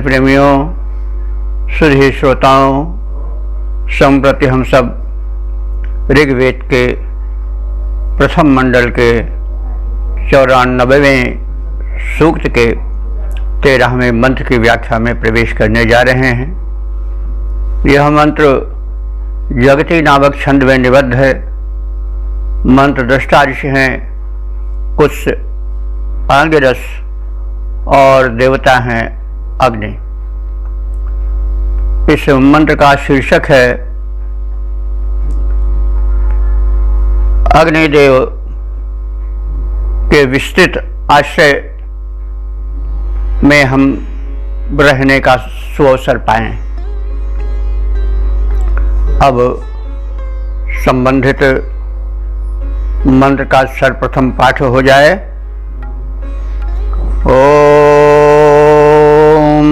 प्रेमियों, सुधी श्रोताओं, संप्रति हम सब ऋग्वेद के प्रथम मंडल के 94वें सूक्त के 13वें मंत्र की व्याख्या में प्रवेश करने जा रहे हैं। यह मंत्र जगती नामक छंद में निबद्ध है। मंत्र दृष्टा ऋषि हैं, कुछ आंगिरस और देवता हैं अग्नि। इस मंत्र का शीर्षक है अग्निदेव के विस्तृत आश्रय में हम रहने का सुअवसर पाएं। अब संबंधित मंत्र का सर्वप्रथम पाठ हो जाए। ओम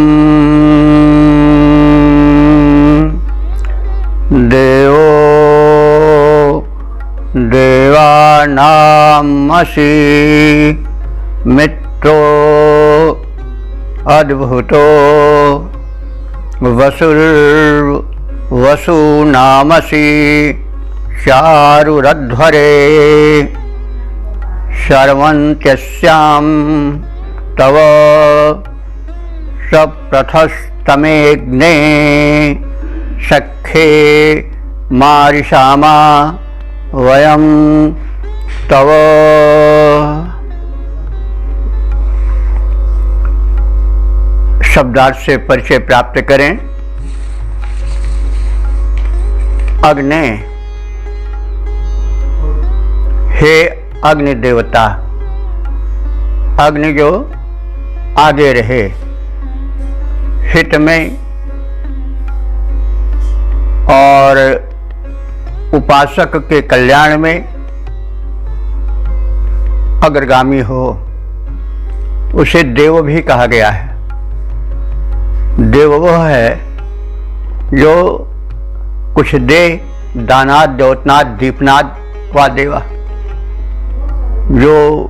देवो देवानामसि मित्रो अद्भुतो वसुर्वसूनामसि चारुरध्वरे शर्वन्त्यस्यां तव सप्रथस्तमेऽग्ने सख्ये मारिषामा वयं तव। शब्दार्थ से परिचय प्राप्त करें। अग्नि, हे अग्नि देवता, अग्नि जो आगे रहे, हित में और उपासक के कल्याण में अग्रगामी हो, उसे देव भी कहा गया है। देव वह है जो कुछ दे, दानाद, द्योतनाद, दीपनाद व देवा। जो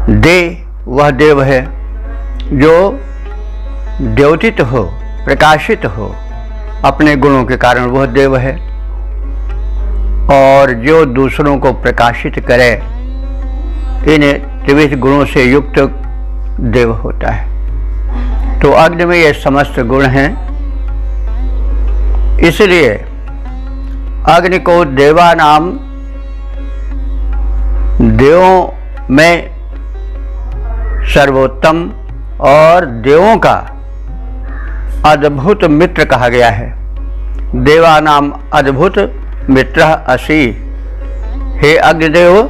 दे वह देव है, जो द्योतित हो, प्रकाशित हो, अपने गुणों के कारण वह देव है। और जो दूसरों को प्रकाशित करे, इन त्रिविध गुणों से युक्त देव होता है। तो अग्नि में ये समस्त गुण हैं। इसलिए अग्नि को देवानाम, देवों में सर्वोत्तम और देवों का अद्भुत मित्र कहा गया है। देवानाम अद्भुत मित्र असि। हे अग्निदेव,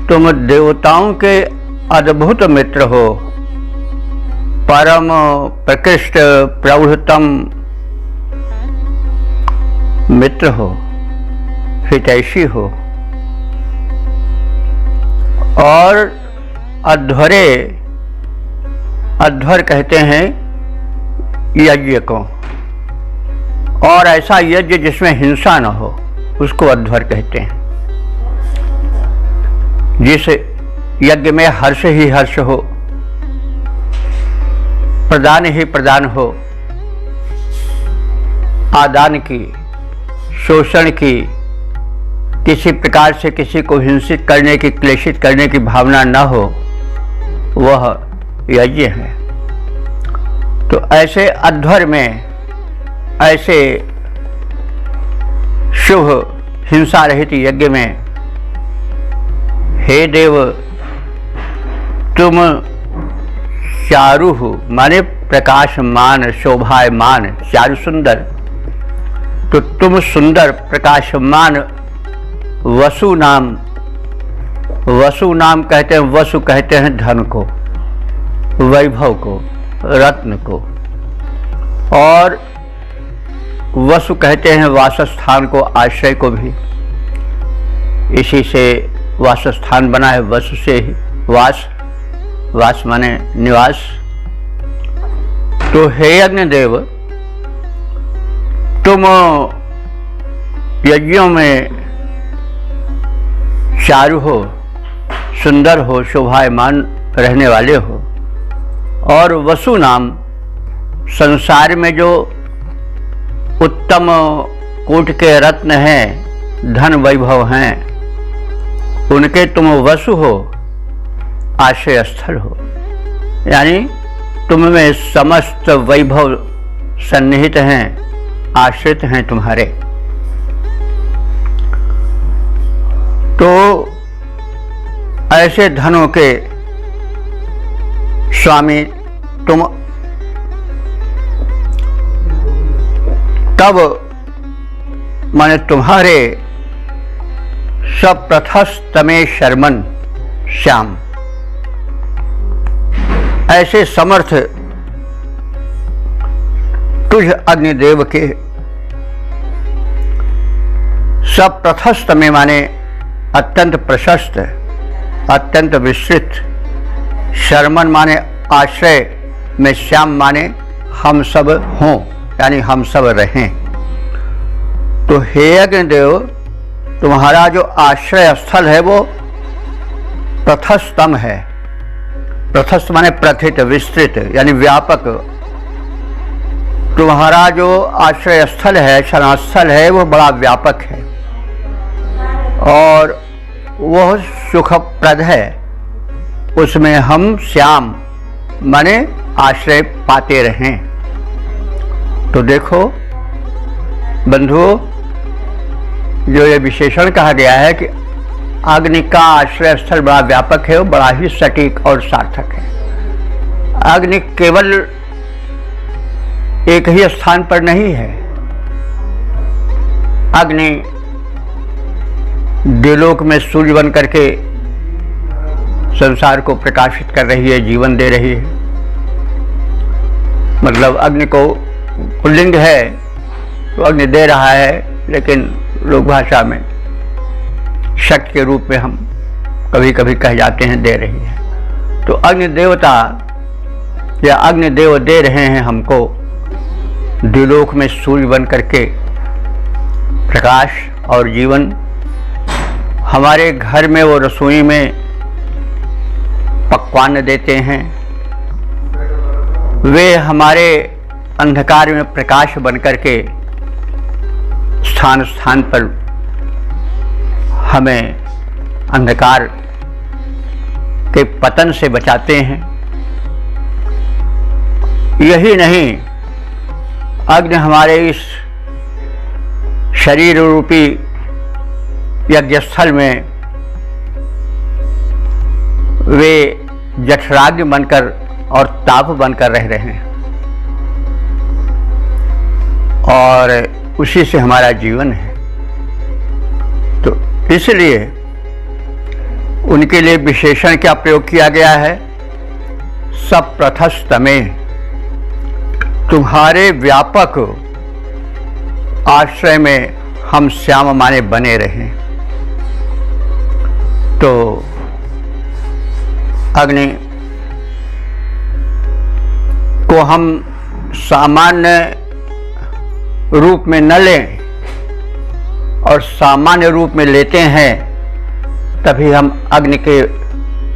तुम देवताओं के अद्भुत मित्र हो, परम प्रकृष्ट प्रौढ़तम मित्र हो, हितैषी हो। और अध्वरे, अध्वर कहते हैं यज्ञ को, और ऐसा यज्ञ जिसमें हिंसा न हो उसको अध्वर कहते हैं। जिस यज्ञ में हर्ष ही हर्ष हो, प्रदान ही प्रदान हो, आदान की, शोषण की, किसी प्रकार से किसी को हिंसित करने की, क्लेशित करने की भावना न हो, वह यज्ञ है। तो ऐसे अध्वर में, ऐसे शुभ हिंसा रहित यज्ञ में, हे देव, तुम चारु हो, माने प्रकाशमान, शोभायमान, चारु सुंदर। तो तुम सुंदर, प्रकाशमान वसु नाम, वसु नाम कहते हैं, वसु कहते हैं धन को, वैभव को, रत्न को, और वसु कहते हैं वासस्थान को, आश्रय को भी। इसी से वासस्थान बना है, वसु से ही वास, वास माने निवास। तो हे अग्निदेव, तुम यज्ञों में चारु हो, सुंदर हो, शोभायमान रहने वाले हो। और वसु नाम संसार में जो उत्तम कूट के रत्न हैं, धन वैभव हैं, उनके तुम वसु हो, आश्रय स्थल हो। यानी तुम में समस्त वैभव सन्निहित हैं, आश्रित हैं तुम्हारे। तो ऐसे धनों के स्वामी तुम तब माने तुम्हारे सप्रथस्तमे शर्मन श्याम, ऐसे समर्थ तुझ अग्निदेव के सप्रथस्तमे माने अत्यंत प्रशस्त, अत्यंत विस्तृत, शर्मन माने आश्रय में, श्याम माने हम सब हों, यानी हम सब रहें। तो हे अग्निदेव, तुम्हारा जो आश्रय स्थल है वो प्रथस्तम है। प्रथस्त माने प्रथित, विस्तृत यानी व्यापक। तुम्हारा जो आश्रय स्थल है, शरणास्थल है, वो बड़ा व्यापक है और वह सुखप्रद है। उसमें हम श्याम माने आश्रय पाते रहें। तो देखो बंधुओं, जो ये विशेषण कहा गया है कि अग्नि का आश्रय स्थल बड़ा व्यापक है, वो बड़ा ही सटीक और सार्थक है। अग्नि केवल एक ही स्थान पर नहीं है। अग्नि देवलोक में सूर्य बन करके संसार को प्रकाशित कर रही है, जीवन दे रही है। मतलब अग्नि को पुल्लिंग है तो अग्नि दे रहा है, लेकिन लोक भाषा में शक्ति के रूप में हम कभी कभी कह जाते हैं दे रही है। तो अग्नि देवता या अग्निदेव दे रहे हैं हमको द्विलोक में सूर्य बन करके प्रकाश और जीवन। हमारे घर में वो रसोई में पकवान देते हैं, वे हमारे अंधकार में प्रकाश बन करके स्थान स्थान पर हमें अंधकार के पतन से बचाते हैं। यही नहीं, अग्नि हमारे इस शरीर रूपी यज्ञस्थल में वे जठराग्नि बनकर और ताप बनकर रह रहे हैं और उसी से हमारा जीवन है। तो इसलिए उनके लिए विशेषण क्या प्रयोग किया गया है? सप्रथस्तमे, तुम्हारे व्यापक आश्रय में हम श्याम माने बने रहें। तो अग्नि को हम सामान्य रूप में न लें और सामान्य रूप में लेते हैं, तभी हम अग्नि के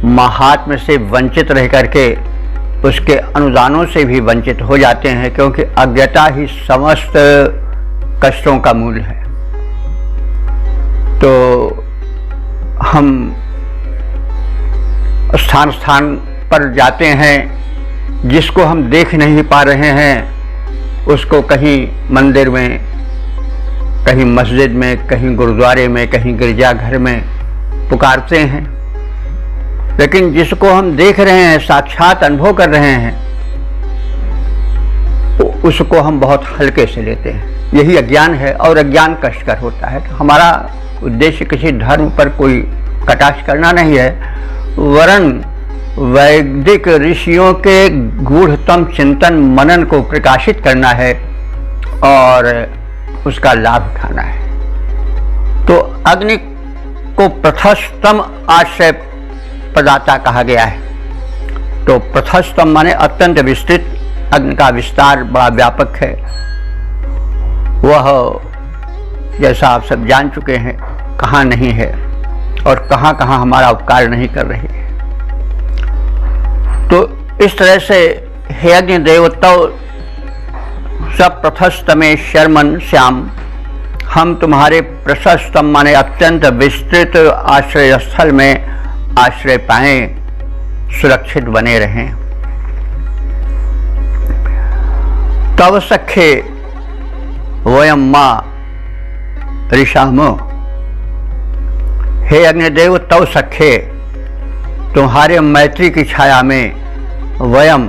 महात्म्य से वंचित रह करके उसके अनुदानों से भी वंचित हो जाते हैं, क्योंकि अज्ञता ही समस्त कष्टों का मूल है। तो हम स्थान स्थान पर जाते हैं, जिसको हम देख नहीं पा रहे हैं उसको कहीं मंदिर में, कहीं मस्जिद में, कहीं गुरुद्वारे में, कहीं गिरजाघर में पुकारते हैं। लेकिन जिसको हम देख रहे हैं, साक्षात अनुभव कर रहे हैं, तो उसको हम बहुत हल्के से लेते हैं। यही अज्ञान है और अज्ञान कष्टकर होता है। तो हमारा उद्देश्य किसी धर्म पर कोई कटाक्ष करना नहीं है, वरन वैदिक ऋषियों के गूढ़तम चिंतन मनन को प्रकाशित करना है और उसका लाभ उठाना है। तो अग्नि को प्रथस्तम आश्रय प्रदाता कहा गया है। तो प्रथस्तम माने अत्यंत विस्तृत, अग्नि का विस्तार बड़ा व्यापक है। वह जैसा आप सब जान चुके हैं कहाँ नहीं है और कहाँ कहाँ हमारा उपकार नहीं कर रही है। तो इस तरह से हे अग्निदेव तव सप्रथस्तमे शर्मन श्याम, हम तुम्हारे प्रशस्तम माने अत्यंत विस्तृत आश्रय स्थल में आश्रय पाएं, सुरक्षित बने रहें। तव सखे वयम मां ऋषामो, हे अग्निदेव तव सखे तुम्हारे मैत्री की छाया में वयम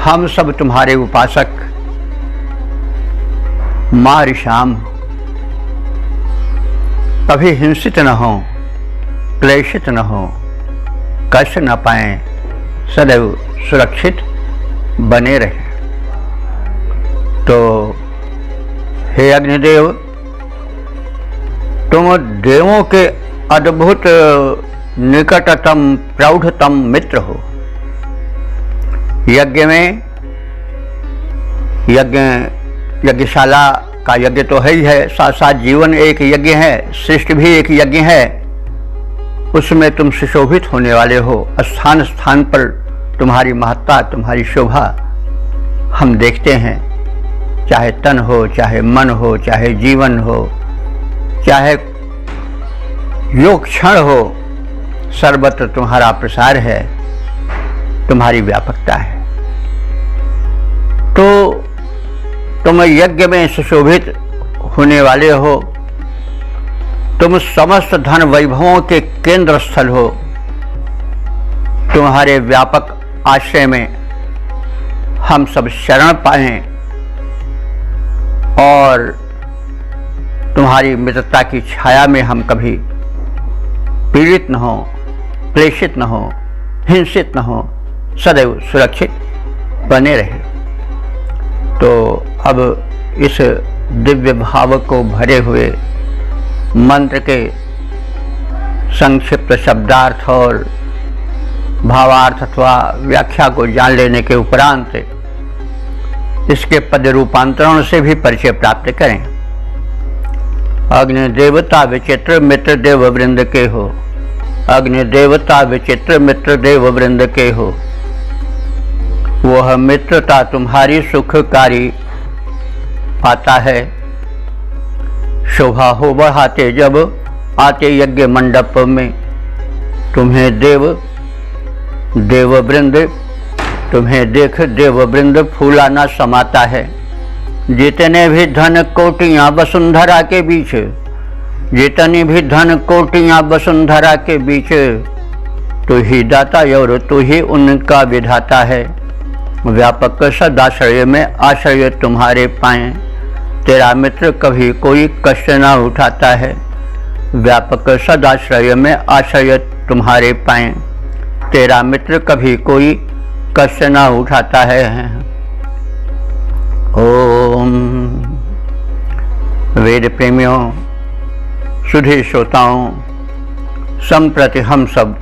हम सब तुम्हारे उपासक मां ऋषाम कभी हिंसित न हो, क्लेशित न हो, कष्ट न पाएं, सदैव सुरक्षित बने रहे। तो हे अग्निदेव तुम देवों के अद्भुत निकटतम प्रौढ़तम मित्र हो। यज्ञ में यज्ञशाला का यज्ञ तो है ही है, साथ साथ जीवन एक यज्ञ है, सृष्टि भी एक यज्ञ है। उसमें तुम सुशोभित होने वाले हो। स्थान स्थान पर तुम्हारी महत्ता, तुम्हारी शोभा हम देखते हैं। चाहे तन हो, चाहे मन हो, चाहे जीवन हो, चाहे योग क्षण हो, सर्वत्र तुम्हारा प्रसार है, तुम्हारी व्यापकता है। तो तुम यज्ञ में सुशोभित होने वाले हो। तुम समस्त धन वैभवों के केंद्र स्थल हो। तुम्हारे व्यापक आश्रय में हम सब शरण पाएं और तुम्हारी मित्रता की छाया में हम कभी पीड़ित न हो, क्लेशित न हो, हिंसित न हो, सदैव सुरक्षित बने रहे। तो अब इस दिव्य भाव को भरे हुए मंत्र के संक्षिप्त शब्दार्थ और भावार्थ अथवा व्याख्या को जान लेने के उपरांत इसके पद रूपांतरण से भी परिचय प्राप्त करें। अग्नि देवता विचित्र मित्र देव वृंद के हो, अग्नि देवता विचित्र मित्र देव वृंद के हो। वह मित्रता तुम्हारी सुखकारी पाता है। शोभा हो बढ़ाते जब आते यज्ञ मंडप में। तुम्हें देववृंद तुम्हें देख देववृंद फूलाना समाता है। जितने भी धन कोटियां वसुंधरा के बीच, जितनी भी धन कोटियां वसुंधरा के बीच, तू ही दाता और तू ही उनका विधाता है। व्यापक सदाश्रय में आश्रय तुम्हारे पाएं, तेरा मित्र कभी कोई कष्ट न उठाता है। व्यापक सदाश्रय में आश्रय तुम्हारे पाएं, तेरा मित्र कभी कोई कष्ट न उठाता है। ओम। वेद प्रेमियों, सुधी श्रोताओं, संप्रति हम सब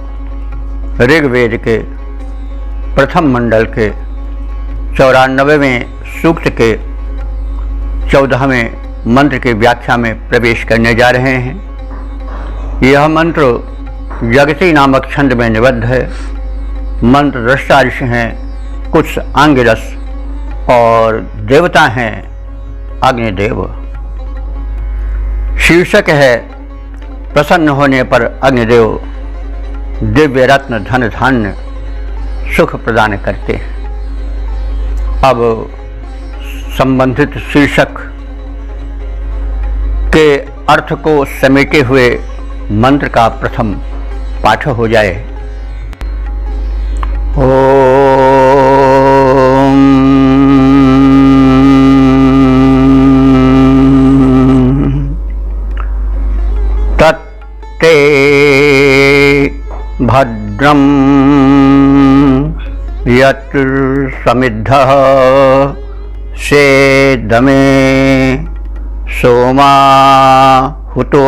ऋग्वेद के प्रथम मंडल के 94वें सूक्त के 14वें मंत्र की व्याख्या में प्रवेश करने जा रहे हैं। यह मंत्र जगती नामक छंद में निबद्ध है। मंत्र दृष्टा ऋषि हैं, कुछ आंगिरस और देवता हैं अग्निदेव। शीर्षक है प्रसन्न होने पर अग्निदेव दिव्य रत्न धन धान्य सुख प्रदान करते हैं। अब संबंधित शीर्षक के अर्थ को समेटे हुए मंत्र का प्रथम पाठ हो जाए। ओम। तत्ते भद्रम यत्र समिद्धः सेदमे सोमा हुतो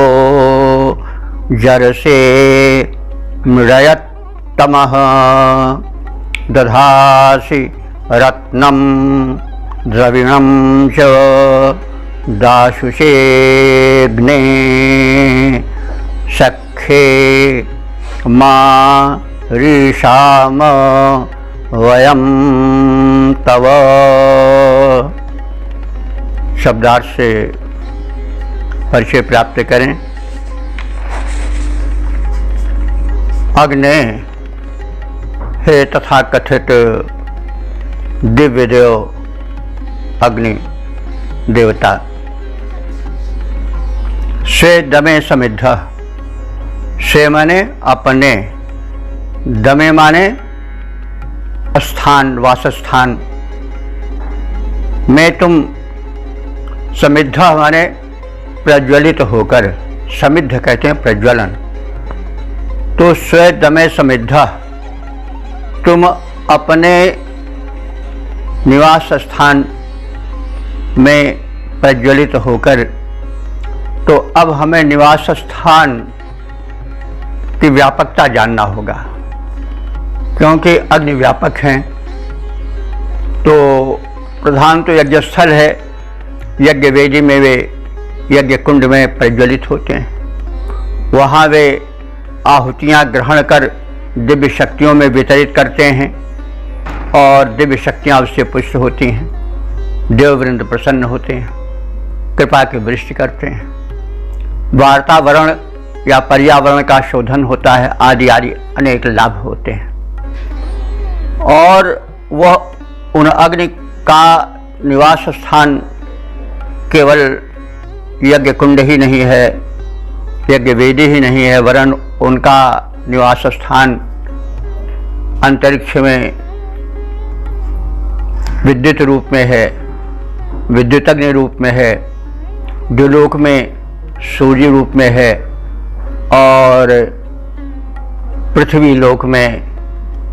जरसे मृडयत्तमः दधासि रत्नं द्रविणं च दाशुषेऽग्ने सख्ये मा ऋषाम वयम तव शब्दार्थ से परिचय प्राप्त करें। अग्नि हे तथाकथित दिव्य देव अग्नि देवता, से दमे समिद्ध, से माने अपने, दमे माने स्थान, वासस्थान में तुम समिद्ध माने प्रज्वलित होकर, समिद्ध कहते हैं प्रज्वलन। तो स्वे दमे समिद्ध, तुम अपने निवास स्थान में प्रज्वलित होकर, तो अब हमें निवास स्थान की व्यापकता जानना होगा, क्योंकि अग्नि व्यापक हैं। तो प्रधान तो यज्ञस्थल है, यज्ञ वेदी में वे यज्ञ कुंड में प्रज्वलित होते हैं, वहाँ वे आहुतियाँ ग्रहण कर दिव्य शक्तियों में वितरित करते हैं और दिव्य शक्तियाँ उससे पुष्ट होती हैं। देववृंद प्रसन्न होते हैं, कृपा की वृष्टि करते हैं, वातावरण या पर्यावरण का शोधन होता है, आदि आदि अनेक लाभ होते हैं। और वह उन अग्नि का निवास स्थान केवल यज्ञ कुंड ही नहीं है, यज्ञ वेदी ही नहीं है, वरन उनका निवास स्थान अंतरिक्ष में विद्युत रूप में है, विद्युतग्नि रूप में है, द्युलोक में सूर्य रूप में है, और पृथ्वी लोक में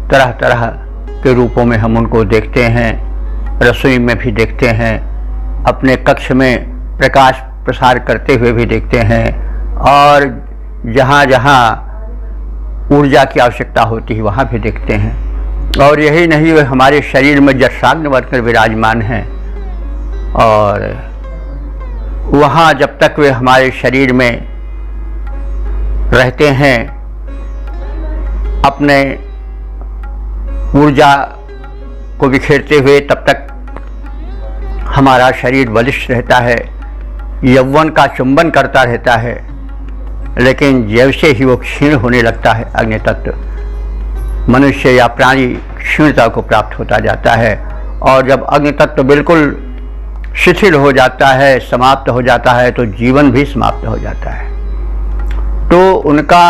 तरह तरह के रूपों में हम उनको देखते हैं, रसोई में भी देखते हैं, अपने कक्ष में प्रकाश प्रसार करते हुए भी देखते हैं, और जहाँ जहाँ ऊर्जा की आवश्यकता होती है वहाँ भी देखते हैं। और यही नहीं, वे हमारे शरीर में जठराग्नि बनकर विराजमान हैं, और वहाँ जब तक वे हमारे शरीर में रहते हैं, अपने ऊर्जा को बिखेरते हुए, तब तक हमारा शरीर बलिष्ठ रहता है, यौवन का चुंबन करता रहता है। लेकिन जैसे ही वो क्षीण होने लगता है अग्नि तत्व, मनुष्य या प्राणी क्षीणता को प्राप्त होता जाता है, और जब अग्नि तत्व बिल्कुल शिथिल हो जाता है, समाप्त हो जाता है, तो जीवन भी समाप्त हो जाता है। तो उनका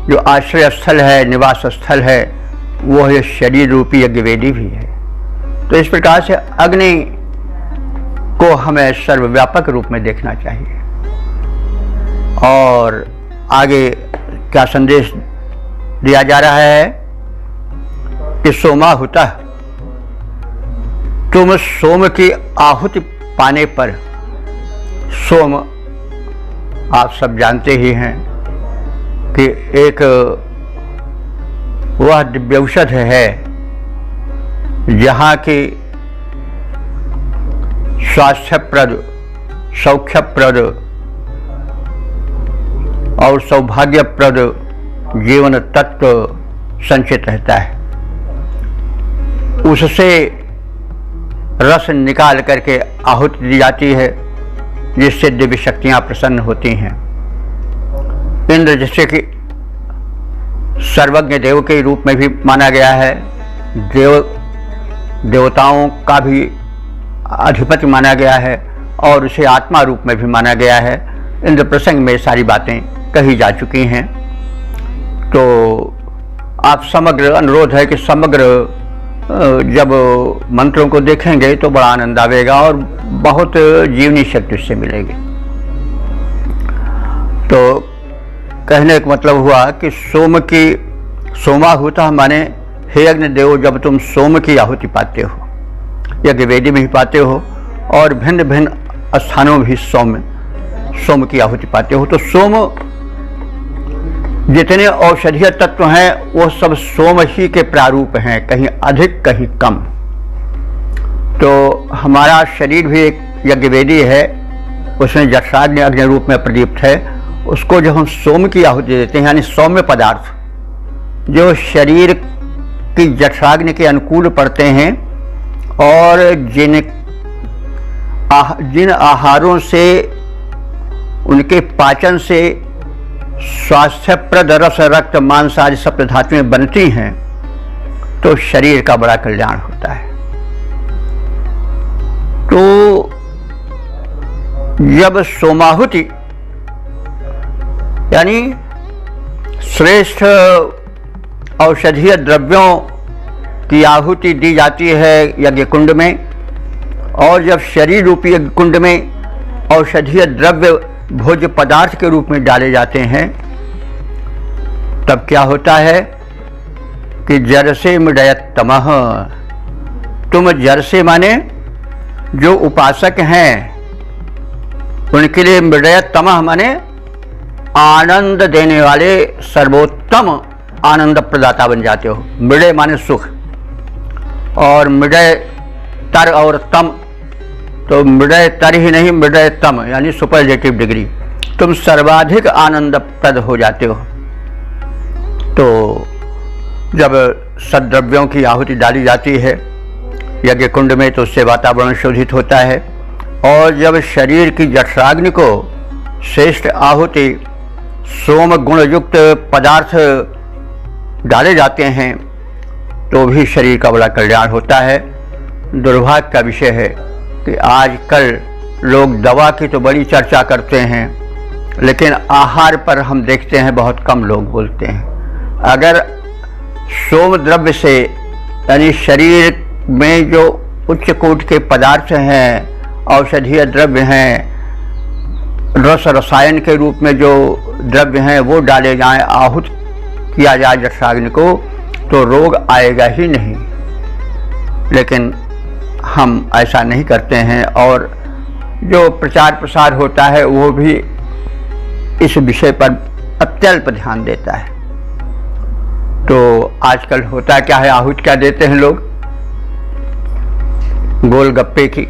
जो आश्रय स्थल है, निवास स्थल है, वो ये शरीर रूपी यज्ञवेदी भी है। तो इस प्रकार से अग्नि को हमें सर्वव्यापक रूप में देखना चाहिए। और आगे क्या संदेश दिया जा रहा है कि सोमाहुतः, तुम सोम की आहुति पाने पर, सोम आप सब जानते ही हैं कि एक वह दिव्य औषध है जहाँ की स्वास्थ्यप्रद, सौख्यप्रद और सौभाग्यप्रद जीवन तत्व संचित रहता है। उससे रस निकाल करके आहुति दी जाती है, जिससे दिव्य शक्तियाँ प्रसन्न होती हैं। इंद्र जैसे कि सर्वज्ञ देव के रूप में भी माना गया है, देवताओं का भी अधिपति माना गया है, और उसे आत्मा रूप में भी माना गया है। इंद्र प्रसंग में सारी बातें कही जा चुकी हैं। तो आप समग्र अनुरोध है कि समग्र जब मंत्रों को देखेंगे तो बड़ा आनंद आवेगा और बहुत जीवनी शक्ति उससे मिलेगी। तो कहने का मतलब हुआ कि सोम की सोमाहुता माने हे अग्निदेव, जब तुम सोम की आहुति पाते हो, यज्ञ वेदी में ही पाते हो और भिन्न भिन्न स्थानों में भी सोम की आहुति पाते हो, तो सोम जितने औषधीय तत्व हैं वो सब सोम ही के प्रारूप हैं, कहीं अधिक कहीं कम। तो हमारा शरीर भी एक यज्ञवेदी है, उसमें जठराग्नि अग्नि रूप में प्रदीप्त है। उसको जब हम सोम की आहुति देते हैं, यानी सौम्य पदार्थ जो शरीर की जठराग्नि के अनुकूल पड़ते हैं और जिन आहारों से उनके पाचन से स्वास्थ्यप्रद रस, रक्त, मांस आदि सब धातुएं बनती हैं तो शरीर का बड़ा कल्याण होता है। तो जब सोमाहुति यानी श्रेष्ठ औषधीय द्रव्यों की आहुति दी जाती है यज्ञ कुंड में, और जब शरीर रूपी यज्ञ कुंड में औषधीय द्रव्य भोज्य पदार्थ के रूप में डाले जाते हैं, तब क्या होता है कि जर से मृडयत तमः। तुम जर से माने जो उपासक हैं उनके लिए मृडयत तमः माने आनंद देने वाले सर्वोत्तम आनंद प्रदाता बन जाते हो। मृडय माने सुख, और मृडय तर और तम, तो मृडय तर ही नहीं, मृडय तम यानी सुपरलेटिव डिग्री। तुम सर्वाधिक आनंदप्रद हो जाते हो। तो जब सद्द्रव्यों की आहुति डाली जाती है यज्ञ कुंड में तो उससे वातावरण शोधित होता है, और जब शरीर की जठराग्नि को श्रेष्ठ आहुति सोम गुण युक्त पदार्थ डाले जाते हैं तो भी शरीर का बड़ा कल्याण होता है। दुर्भाग्य का विषय है कि आजकल लोग दवा की तो बड़ी चर्चा करते हैं, लेकिन आहार पर हम देखते हैं बहुत कम लोग बोलते हैं। अगर सोम द्रव्य से यानी शरीर में जो उच्च कोट के पदार्थ हैं, औषधीय द्रव्य हैं, रस रसायन के रूप में जो द्रव्य हैं वो डाले जाएं, आहूत किया जाए जठराग्नि को, तो रोग आएगा ही नहीं। लेकिन हम ऐसा नहीं करते हैं, और जो प्रचार प्रसार होता है वो भी इस विषय पर अत्यल्प ध्यान देता है। तो आजकल होता क्या है, आहूत क्या देते हैं लोग, गोलगप्पे की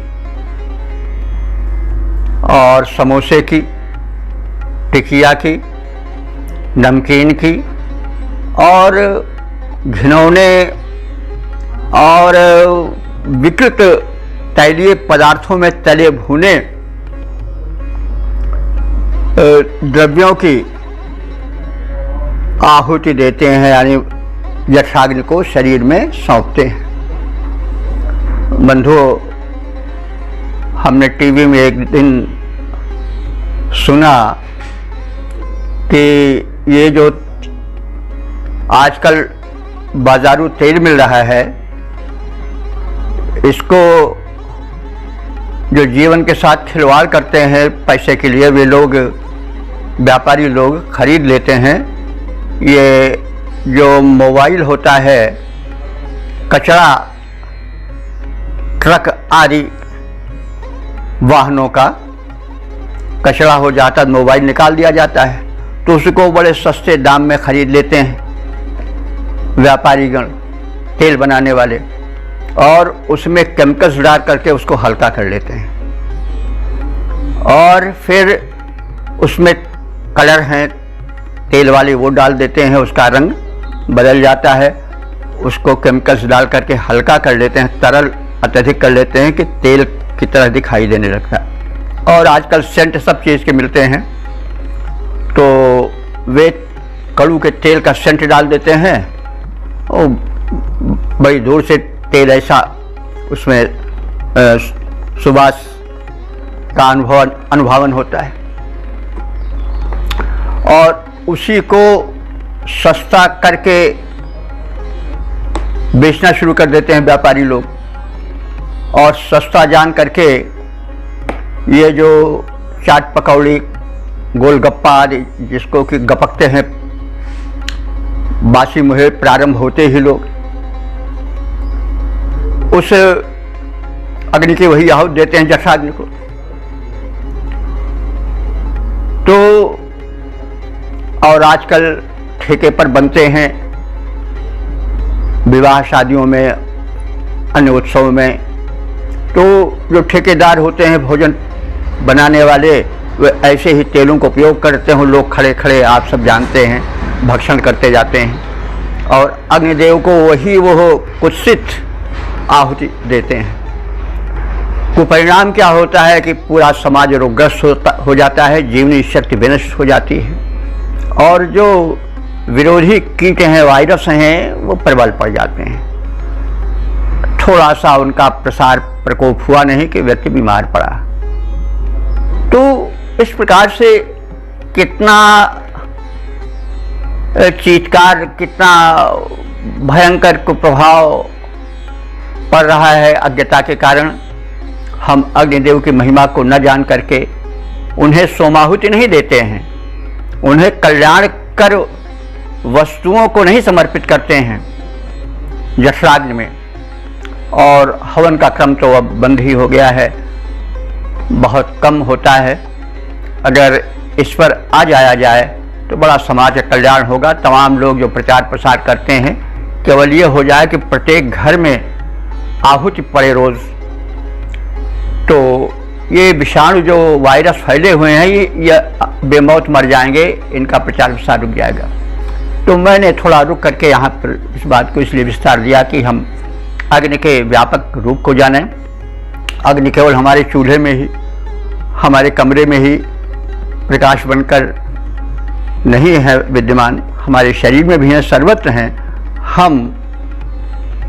और समोसे की, टिकिया की, नमकीन की, और घिनौने और विकृत तैलीय पदार्थों में तले भुने द्रव्यों की आहुति देते हैं, यानी जठराग्नि को शरीर में सौंपते हैं। बंधुओं, हमने टीवी में एक दिन सुना कि ये जो आजकल बाजारू तेल मिल रहा है, इसको जो जीवन के साथ खिलवाड़ करते हैं पैसे के लिए, वे लोग व्यापारी लोग खरीद लेते हैं। ये जो मोबाइल होता है, कचरा ट्रक आदि वाहनों का कचरा हो जाता है, मोबाइल निकाल दिया जाता है, तो उसको बड़े सस्ते दाम में खरीद लेते हैं व्यापारीगण, तेल बनाने वाले, और उसमें केमिकल्स डाल करके उसको हल्का कर लेते हैं, और फिर उसमें कलर हैं तेल वाले वो डाल देते हैं, उसका रंग बदल जाता है, उसको केमिकल्स डाल करके हल्का कर लेते हैं, तरल अत्यधिक कर लेते हैं कि तेल की तरह दिखाई देने लगता है। और आजकल सेंट सब चीज़ के मिलते हैं, तो वे कड़ू के तेल का सेंट डाल देते हैं, और बड़ी दूर से तेल ऐसा उसमें सुवास का अनुभवन होता है, और उसी को सस्ता करके बेचना शुरू कर देते हैं व्यापारी लोग। और सस्ता जान करके ये जो चाट पकौड़ी, गोलगप्पा आदि जिसको कि गपकते हैं बासी मुहे प्रारंभ होते ही लोग, उस अग्नि की वही आहुति देते हैं जठराग्नि को। तो और आजकल ठेके पर बनते हैं विवाह शादियों में, अन्य उत्सव में, तो जो ठेकेदार होते हैं भोजन बनाने वाले, वे ऐसे ही तेलों का उपयोग करते हैं। लोग खड़े खड़े, आप सब जानते हैं, भक्षण करते जाते हैं, और अग्निदेव को वही वो कुत्सित आहुति देते हैं। कुपरिणाम क्या होता है कि पूरा समाज रोगग्रस्त हो जाता है, जीवनी शक्ति विनष्ट हो जाती है, और जो विरोधी कीट हैं, वायरस हैं, वो प्रबल पड़ जाते हैं। थोड़ा सा उनका प्रसार प्रकोप हुआ नहीं कि व्यक्ति बीमार पड़ा। तो इस प्रकार से कितना चीत्कार, कितना भयंकर कुप्रभाव पड़ रहा है अज्ञता के कारण। हम अग्निदेव की महिमा को न जान करके उन्हें सोमाहुति नहीं देते हैं, उन्हें कल्याणकर वस्तुओं को नहीं समर्पित करते हैं यक्षराज्ञ में। और हवन का क्रम तो अब बंद ही हो गया है, बहुत कम होता है। अगर इस पर आ जाया जाए तो बड़ा समाज का कल्याण होगा। तमाम लोग जो प्रचार प्रसार करते हैं, केवल ये हो जाए कि प्रत्येक घर में आहुति पड़े रोज, तो ये विषाणु जो वायरस फैले हुए हैं ये बेमौत मर जाएंगे, इनका प्रचार प्रसार रुक जाएगा। तो मैंने थोड़ा रुक करके यहाँ पर इस बात को इसलिए विस्तार दिया कि हम अग्नि के व्यापक रूप को जानें। अग्नि केवल हमारे चूल्हे में ही, हमारे कमरे में ही प्रकाश बनकर नहीं है विद्यमान, हमारे शरीर में भी हैं, सर्वत्र हैं। हम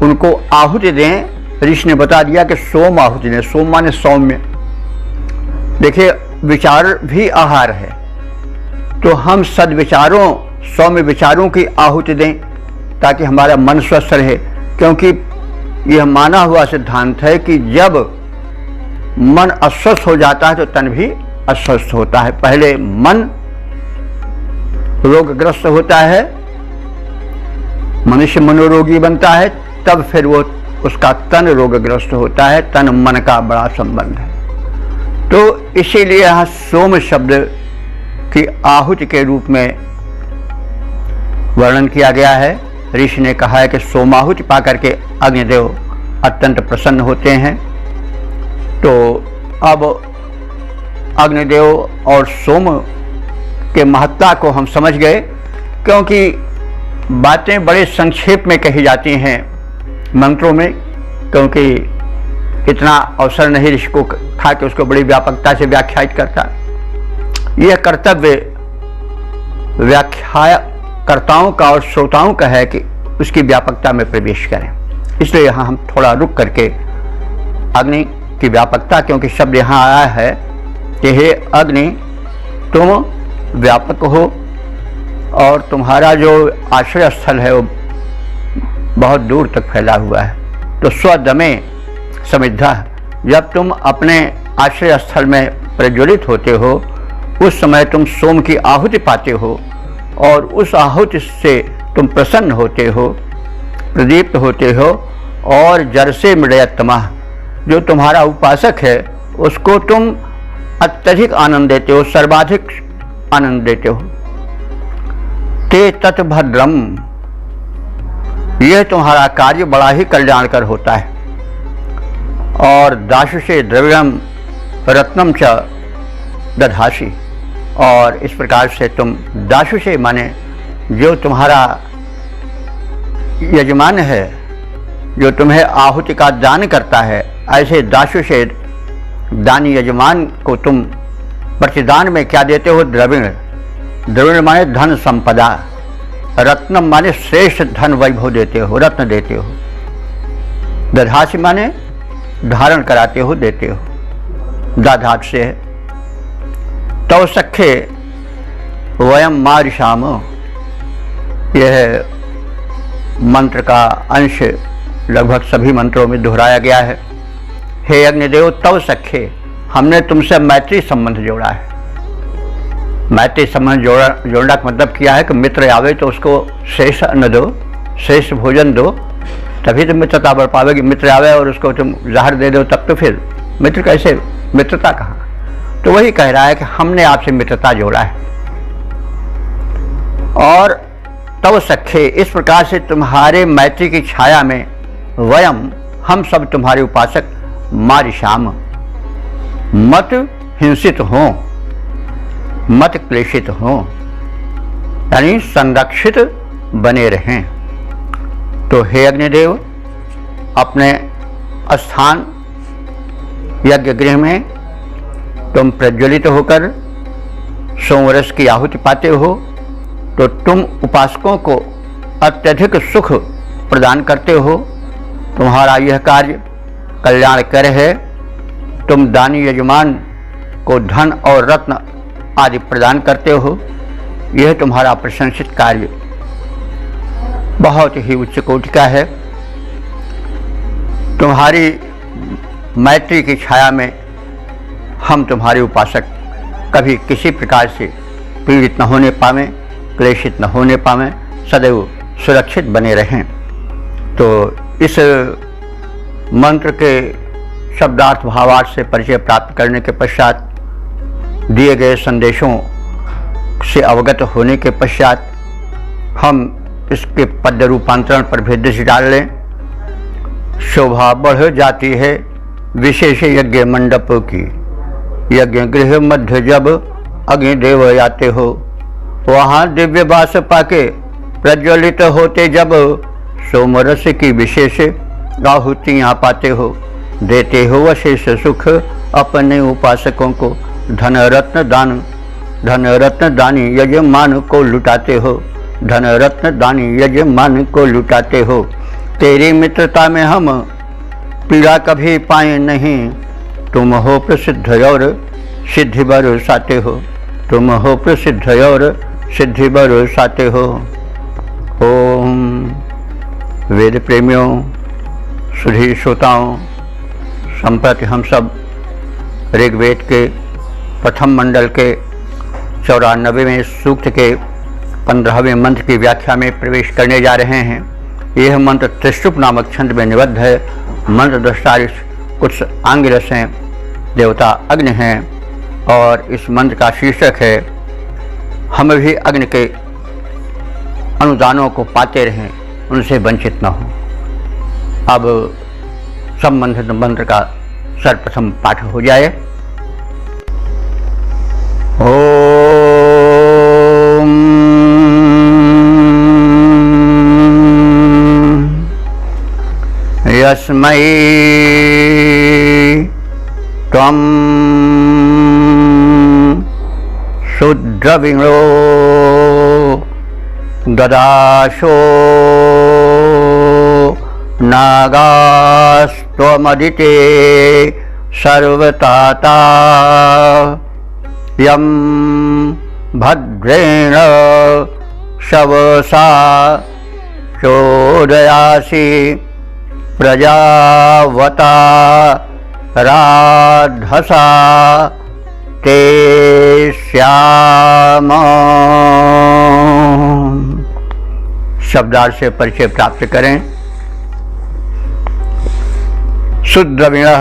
उनको आहुति दें। ऋषि ने बता दिया कि सोम आहुति दें। सोम माने सौम्य। देखिए, विचार भी आहार है, तो हम सद्विचारों, सौम्य विचारों की आहुति दें ताकि हमारा मन स्वस्थ रहे। क्योंकि यह माना हुआ सिद्धांत है कि जब मन अस्वस्थ हो जाता है तो तन भी अस्वस्थ होता है। पहले मन रोगग्रस्त होता है, मनुष्य मनोरोगी बनता है, तब फिर वो उसका तन रोगग्रस्त होता है। तन मन का बड़ा संबंध है। तो इसीलिए यहाँ सोम शब्द की आहुति के रूप में वर्णन किया गया है। ऋषि ने कहा है कि सोमाहुति पा करके अग्निदेव अत्यंत प्रसन्न होते हैं। तो अब अग्निदेव और सोम के महत्ता को हम समझ गए, क्योंकि बातें बड़े संक्षेप में कही जाती हैं मंत्रों में, क्योंकि इतना अवसर नहीं ऋषि को था कि उसको बड़ी व्यापकता से व्याख्यायित करता। यह कर्तव्य व्याख्याकर्ताओं का और श्रोताओं का है कि उसकी व्यापकता में प्रवेश करें। इसलिए यहाँ हम थोड़ा रुक करके अग्नि की व्यापकता, क्योंकि शब्द यहाँ आया है कि हे अग्नि, तुम व्यापक हो और तुम्हारा जो आश्रय स्थल है वो बहुत दूर तक फैला हुआ है। तो स्वदमे समिद्धा, जब तुम अपने आश्रय स्थल में प्रज्वलित होते हो उस समय तुम सोम की आहुति पाते हो, और उस आहुति से तुम प्रसन्न होते हो, प्रदीप्त होते हो, और जर से मृडयतमः, जो तुम्हारा उपासक है उसको तुम अत्यधिक आनंद देते हो, सर्वाधिक आनंद देते हो। ते तत्भद्रम, यह तुम्हारा कार्य बड़ा ही कल्याणकर होता है। और दाशुषे द्रविणम रत्नम च दधासी, और इस प्रकार से तुम दाशुषे माने जो तुम्हारा यजमान है, जो तुम्हें आहुति का दान करता है, ऐसे दाशुषे दानी यजमान को तुम प्रतिदान में क्या देते हो? द्रविण। द्रविण माने धन संपदा, रत्नम माने श्रेष्ठ धन वैभव देते हो, रत्न देते हो। दधासी माने धारण कराते हो, देते हो, दाधात से है। तव सखे वयम मारिषाम, यह मंत्र का अंश लगभग सभी मंत्रों में दोहराया गया है। हे अग्निदेव, तव सखे, हमने तुमसे मैत्री संबंध जोड़ा है। मैत्री संबंध जोड़ना का मतलब किया है कि मित्र आवे तो उसको श्रेष्ठ अन्न दो, श्रेष्ठ भोजन दो, तभी तो मित्रता बढ़ पावेगी। मित्र आवे और उसको तुम जहर दे दो तब तो फिर मित्र कैसे, मित्रता कहाँ? तो वही कह रहा है कि हमने आपसे मित्रता जोड़ा है। और तव सखे, इस प्रकार से तुम्हारे मैत्री की छाया में वयम, हम सब तुम्हारे उपासक, मारिषाम, मत हिंसित हों, मत क्लेशित हों, यानी संरक्षित बने रहें। तो हे अग्निदेव, अपने स्थान यज्ञ गृह में तुम प्रज्वलित होकर सोमरस की आहुति पाते हो, तो तुम उपासकों को अत्यधिक सुख प्रदान करते हो। तुम्हारा यह कार्य कल्याणकर है। तुम दानी यजमान को धन और रत्न आदि प्रदान करते हो। यह तुम्हारा प्रशंसित कार्य बहुत ही उच्च कोटि का है। तुम्हारी मैत्री की छाया में हम तुम्हारे उपासक कभी किसी प्रकार से पीड़ित न होने पावें, क्लेशित न होने पावें, सदैव सुरक्षित बने रहें। तो इस मंत्र के शब्दार्थ भावार्थ से परिचय प्राप्त करने के पश्चात, दिए गए संदेशों से अवगत होने के पश्चात, हम इसके पद्य रूपांतरण पर भी दृष्टि डाल लें। शोभा बढ़ जाती है विशेष यज्ञ मंडप की, यज्ञ गृह मध्य जब अग्निदेव आते हो, वहाँ दिव्य वास पाके प्रज्वलित होते जब सोमरस की विशेष आहुतियाँ पाते हो, देते हो अशेष सुख अपने उपासकों को, धन रत्न दानी यजमान को लुटाते हो, धन रत्न दानी यजमान को लुटाते हो। तेरी मित्रता में हम पीड़ा कभी पाए नहीं, तुम हो प्रसिद्ध और सिद्धि बरसाते हो, तुम हो प्रसिद्ध और सिद्धि बरसाते हो। ओम वेद प्रेमियों, सुधी श्रोताओं, संप्रति हम सब ऋग्वेद के प्रथम मंडल के 94वें सूक्त के 15वें मंत्र की व्याख्या में प्रवेश करने जा रहे हैं। यह मंत्र त्रिशुप नामक छंद में निबद्ध है। मंत्र दृष्टारिष कुछ आंगिरस हैं, देवता अग्नि हैं, और इस मंत्र का शीर्षक है हम भी अग्नि के अनुदानों को पाते रहें, उनसे वंचित न हो। अब संबंधित मंत्र का सर्वप्रथम पाठ हो जाए। यस्मै त्वं शुद्रविणो ददाशो नागास्त्वमदिते सर्वताता यं भद्रेण शवसा चोदयासि प्रजावता राधसा ते श्याम। शब्दार्थ से परिचय प्राप्त करें। शुद्रविणः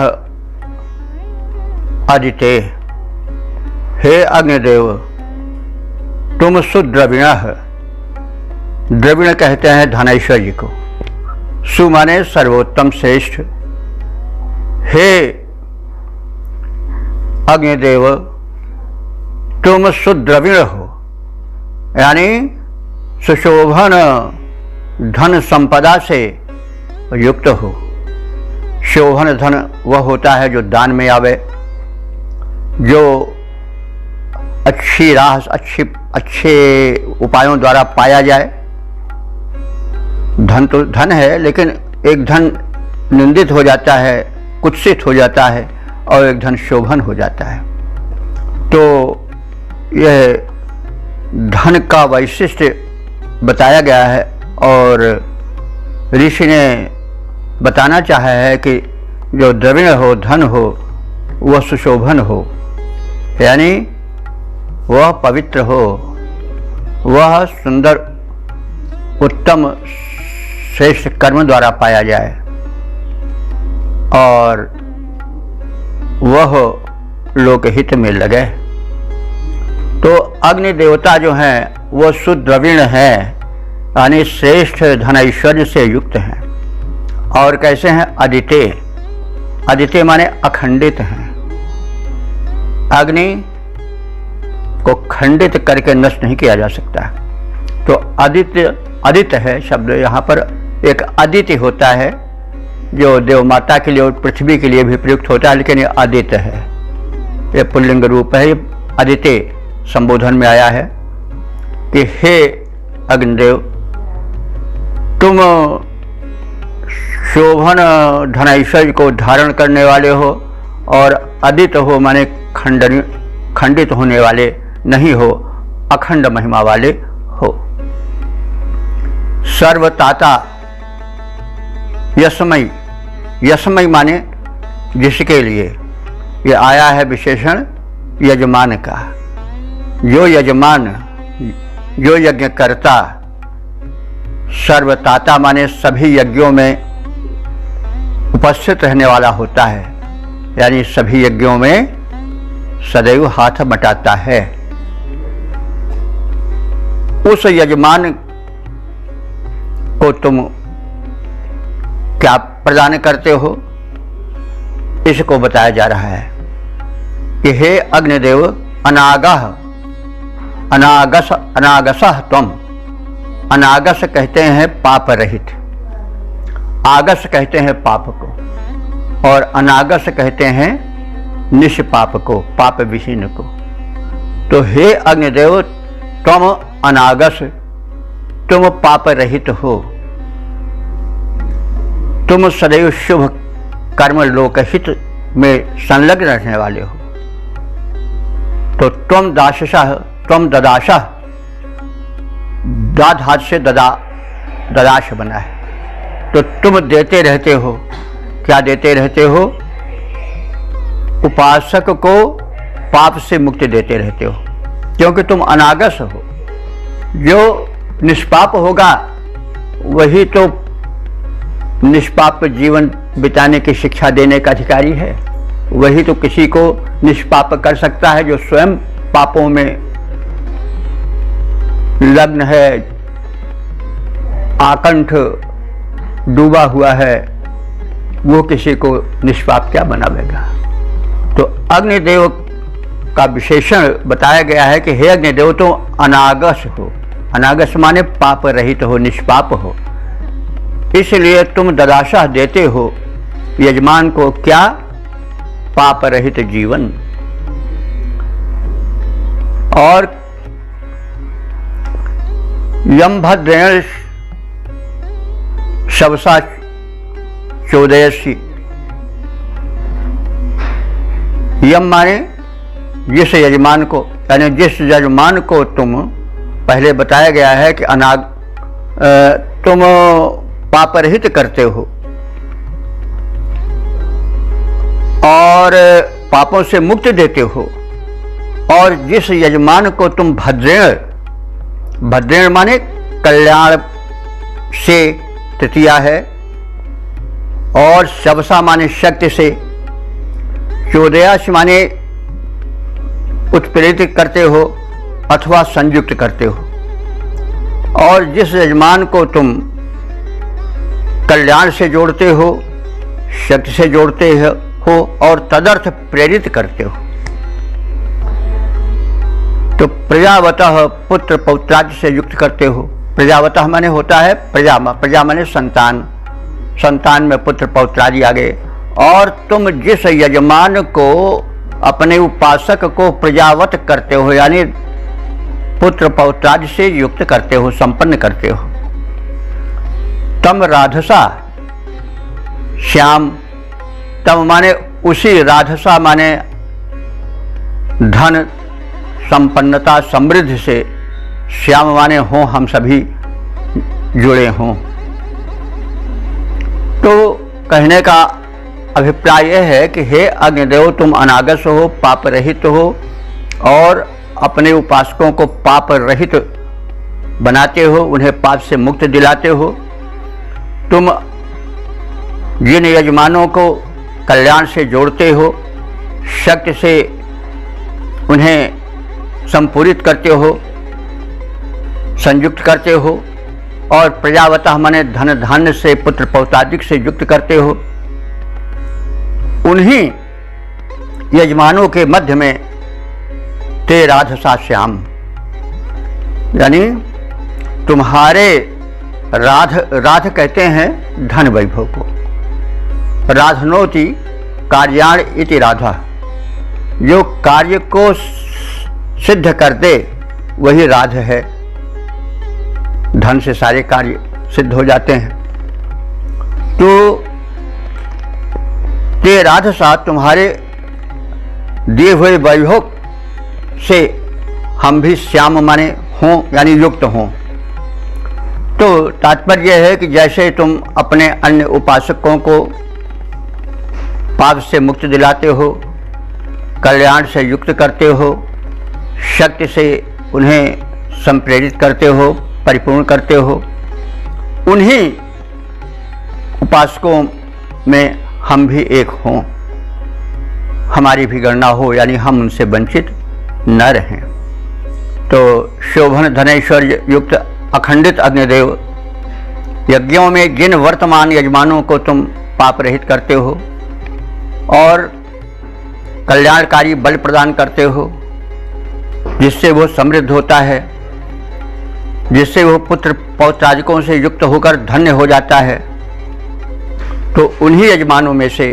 आदिते, हे अग्निदेव तुम शुद्रविणः, द्रविण कहते हैं धनैश्वर्य को, सु माने सर्वोत्तम श्रेष्ठ। हे अग्निदेव तुम सुद्रविण हो, यानी सुशोभन धन संपदा से युक्त हो। शोभन धन वह होता है जो दान में आवे, जो अच्छी राह अच्छे उपायों द्वारा पाया जाए। धन तो धन है, लेकिन एक धन निंदित हो जाता है, कुत्सित हो जाता है, और एक धन शोभन हो जाता है। तो यह धन का वैशिष्ट्य बताया गया है, और ऋषि ने बताना चाहा है कि जो द्रविण हो, धन हो, वह सुशोभन हो, यानी वह पवित्र हो, वह सुंदर उत्तम श्रेष्ठ कर्म द्वारा पाया जाए, और वह लोकहित में लगे। तो अग्नि देवता जो हैं वह सुद्रविण है, यानी श्रेष्ठ धन ऐश्वर्य से युक्त हैं। और कैसे हैं? अदिते, अदिते माने अखंडित हैं। अग्नि को खंडित करके नष्ट नहीं किया जा सकता। तो आदित्य, आदित्य है शब्द यहाँ पर एक अदिति होता है जो देव माता के लिए और पृथ्वी के लिए भी प्रयुक्त होता है, लेकिन ये आदित्य है, ये पुल्लिंग रूप है। अदिति संबोधन में आया है कि हे अग्निदेव, तुम शोभन धन ऐश्वर्य को धारण करने वाले हो और अदित हो, माने खंडित होने वाले नहीं हो, अखंड महिमा वाले हो। सर्वताता यशमयी, यशमयी माने जिसके लिए, ये आया है विशेषण यजमान का। जो यजमान, जो यज्ञ करता, सर्वताता माने सभी यज्ञों में उपस्थित रहने वाला होता है, यानी सभी यज्ञों में सदैव हाथ बटाता है। उस यजमान को तुम क्या प्रदान करते हो, इसको बताया जा रहा है कि हे अग्निदेव, अनागस त्वम। अनागस कहते हैं पाप रहित, आगस कहते हैं पाप को, और अनागस कहते हैं निष्पाप को, पाप विहीन को। तो हे अग्निदेव, तुम अनागस, तुम पाप रहित हो, तुम सदैव शुभ कर्म लोकहित में संलग्न रहने वाले हो। तो तुम दासशः, तुम ददाशः, दाद हाथ से ददाश बना है, तो तुम देते रहते हो। क्या देते रहते हो? उपासक को पाप से मुक्ति देते रहते हो, क्योंकि तुम अनागस हो। जो निष्पाप होगा वही तो निष्पाप जीवन बिताने की शिक्षा देने का अधिकारी है। वही तो किसी को निष्पाप कर सकता है जो स्वयं पापों में लग्न है, आकंठ डूबा हुआ है, वो किसी को निष्पाप क्या बनावेगा। तो अग्निदेव का विशेषण बताया गया है कि हे अग्निदेव, तुम अनागस हो। अनागस माने पाप रहित हो, निष्पाप हो, इसलिए तुम ददाशा देते हो यजमान को। क्या? पाप रहित जीवन। और यम भद्रेण शवसा चोदयसी। यम माने जिस यजमान को, यानी जिस यजमान को तुम, पहले बताया गया है कि तुम पाप रहित करते हो और पापों से मुक्ति देते हो, और जिस यजमान को तुम भद्रेण, भद्रेण माने कल्याण से तृतीया है, और शवसा माने शक्ति से, चोदयाश माने उत्प्रेरित करते हो अथवा संयुक्त करते हो। और जिस यजमान को तुम कल्याण से जोड़ते हो, शक्ति से जोड़ते हो और तदर्थ प्रेरित करते हो। तो प्रजावतः पुत्र पौत्रादि से युक्त करते हो। प्रजावतः माने होता है प्रजा, प्रजा माने संतान, संतान में पुत्र पौत्रादि आ गए। और तुम जिस यजमान को, अपने उपासक को प्रजावत करते हो, यानी पुत्र पौत्रादि से युक्त करते हो, संपन्न करते हो। तम राधसा श्याम। तम माने उसी, राधसा माने धन, संपन्नता, समृद्धि से, श्याम माने हो हम सभी जुड़े हों। तो कहने का अभिप्राय यह है कि हे अग्निदेव, तुम अनागस हो, पाप रहित हो और अपने उपासकों को पाप रहित बनाते हो, उन्हें पाप से मुक्त दिलाते हो। तुम जिन यजमानों को कल्याण से जोड़ते हो, शक्ति से उन्हें संपूरित करते हो, संयुक्त करते हो, और प्रजावतः माने धन धान्य से, पुत्र पौत्रादिक से युक्त करते हो, उन्हीं यजमानों के मध्य में ते राधसा श्याम, यानी तुम्हारे राध कहते हैं धन वैभव को। राधनोति कार्याण इति राधा, जो कार्य को सिद्ध कर दे वही राध है। धन से सारे कार्य सिद्ध हो जाते हैं। तो ते राध सा, तुम्हारे दिए हुए वैभव से हम भी श्याम माने हों, यानी युक्त हों। तो तात्पर्य है कि जैसे तुम अपने अन्य उपासकों को पाप से मुक्ति दिलाते हो, कल्याण से युक्त करते हो, शक्ति से उन्हें संप्रेरित करते हो, परिपूर्ण करते हो, उन्हीं उपासकों में हम भी एक हों, हमारी भी गणना हो, यानी हम उनसे वंचित न रहें। तो शोभन धनेश्वर्य युक्त अखंडित अग्निदेव, यज्ञों में जिन वर्तमान यजमानों को तुम पाप रहित करते हो और कल्याणकारी बल प्रदान करते हो, जिससे वो समृद्ध होता है, जिससे वो पुत्र पौत्रादिकों से युक्त होकर धन्य हो जाता है, तो उन्हीं यजमानों में से,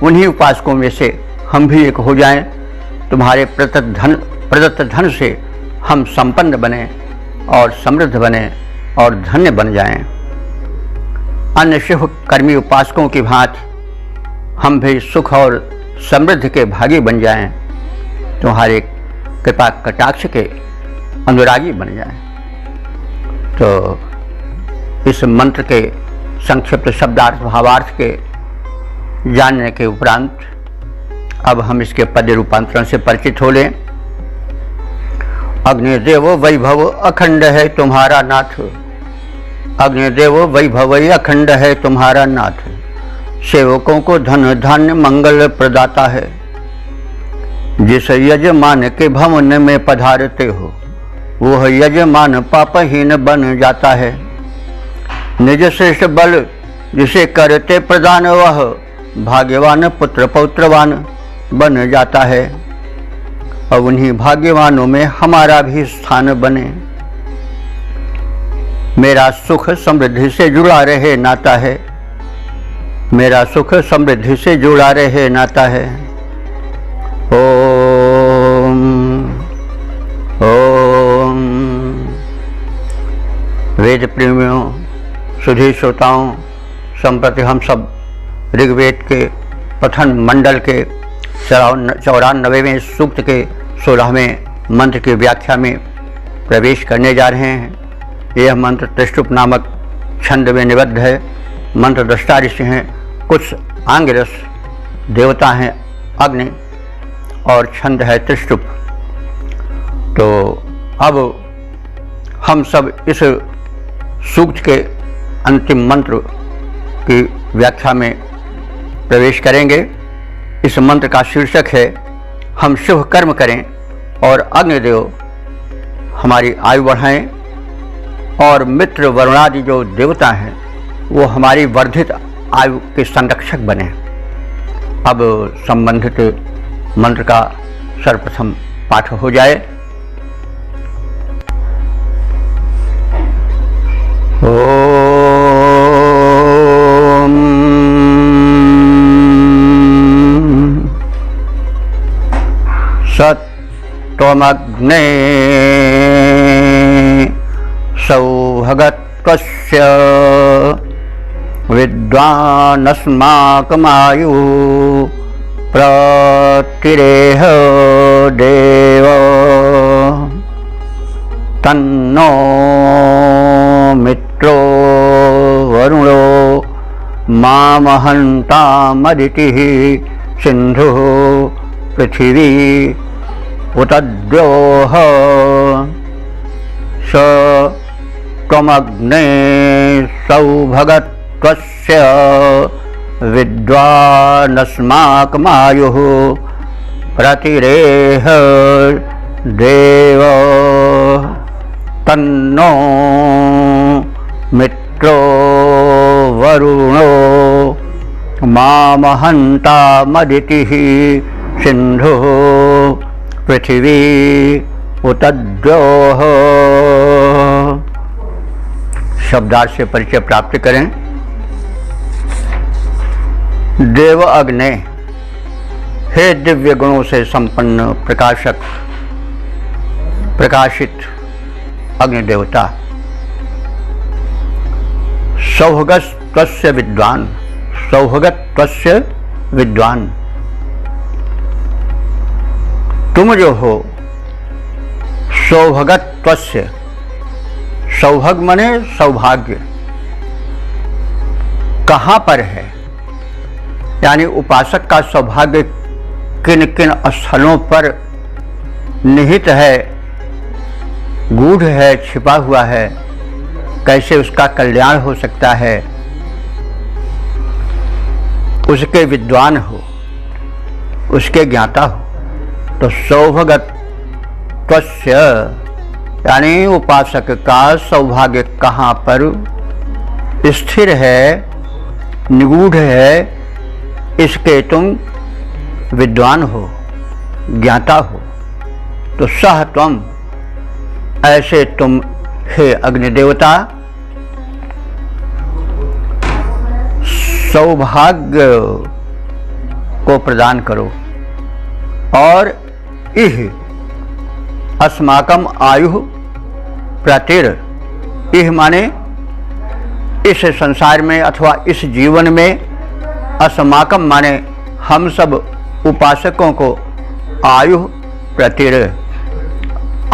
उन्हीं उपासकों में से हम भी एक हो जाएं। तुम्हारे प्रदत्त धन से हम संपन्न बने और समृद्ध बने और धन्य बन जाएं। अन्य शुभ कर्मी उपासकों की भांति हम भी सुख और समृद्धि के भागी बन जाएं, तुम्हारे कृपा कटाक्ष के अनुरागी बन जाएं। तो इस मंत्र के संक्षिप्त शब्दार्थ भावार्थ के जानने के उपरांत अब हम इसके पद्य रूपांतरण से परिचित हो लें। अग्निदेव वैभव अखंड है तुम्हारा नाथ, अग्निदेव वैभव अखंड है तुम्हारा नाथ, सेवकों को धन धान्य मंगल प्रदाता है। जिस यजमान के भवन में पधारते हो, वह यजमान पापहीन बन जाता है। निज श्रेष्ठ बल जिसे करते प्रदान, वह भाग्यवान पुत्र पौत्रवान बन जाता है। अब उन्हीं भाग्यवानों में हमारा भी स्थान बने। मेरा सुख समृद्धि से जुड़ा रहे नाता है, मेरा सुख समृद्धि से जुड़ा रहे नाता है। ओम ओम। वेद प्रेमियों, सुधी श्रोताओं, संप्रति हम सब ऋग्वेद के प्रथम मंडल के 94वें सूक्त के 16वें मंत्र की व्याख्या में प्रवेश करने जा रहे हैं। यह मंत्र त्रिष्टुप नामक छंद में निबद्ध है। मंत्र दृष्टा ऋषि हैं, कुछ आंगिरस देवता हैं अग्नि, और छंद है त्रिष्टुप। तो अब हम सब इस सूक्त के अंतिम मंत्र की व्याख्या में प्रवेश करेंगे। इस मंत्र का शीर्षक है, हम शुभ कर्म करें और अग्निदेव हमारी आयु बढ़ाएं, और मित्र वरुणादि जो देवता हैं वो हमारी वर्धित आयु के संरक्षक बने। अब संबंधित मंत्र का सर्वप्रथम पाठ हो जाए। सत्त्वमग्ने सौभगत्वस्य विद्वानस्माकमायु प्रतिरेह देव तन्नो मित्रो वरुणो मामहन्तामदितिः सिन्धुः पृथिवी उतद्योः स त्वमग्ने सौभगत्वस्य विद्वानस्माकमायुः प्रतिरेह देव तन्नो मित्रो वरुणो मामहन्तामदितिः सिन्धुः पृथिवी उतद्योः। शब्दार्थ से परिचय प्राप्त करें। देव अग्ने, हे दिव्य गुणों से संपन्न प्रकाशित अग्नि देवता, सौभगत्वस्य विद्वान, सौभगत्वस्य विद्वान, तुम जो हो सौभगत्वस्य, सौभग माने सौभाग्य, कहाँ पर है, यानी उपासक का सौभाग्य किन किन स्थलों पर निहित है, गूढ़ है, छिपा हुआ है, कैसे उसका कल्याण हो सकता है, उसके विद्वान हो, उसके ज्ञाता हो। तो सौभगत्वस्य यानी उपासक का सौभाग्य कहाँ पर स्थिर है, निगूढ़ है, इसके तुम विद्वान हो, ज्ञाता हो। तो सह त्वम, ऐसे तुम हे अग्निदेवता सौभाग्य को प्रदान करो। और इह अस्माकम आयु प्रतिर, इह माने इस संसार में अथवा इस जीवन में, अस्माकम माने हम सब उपासकों को आयु प्रतिर,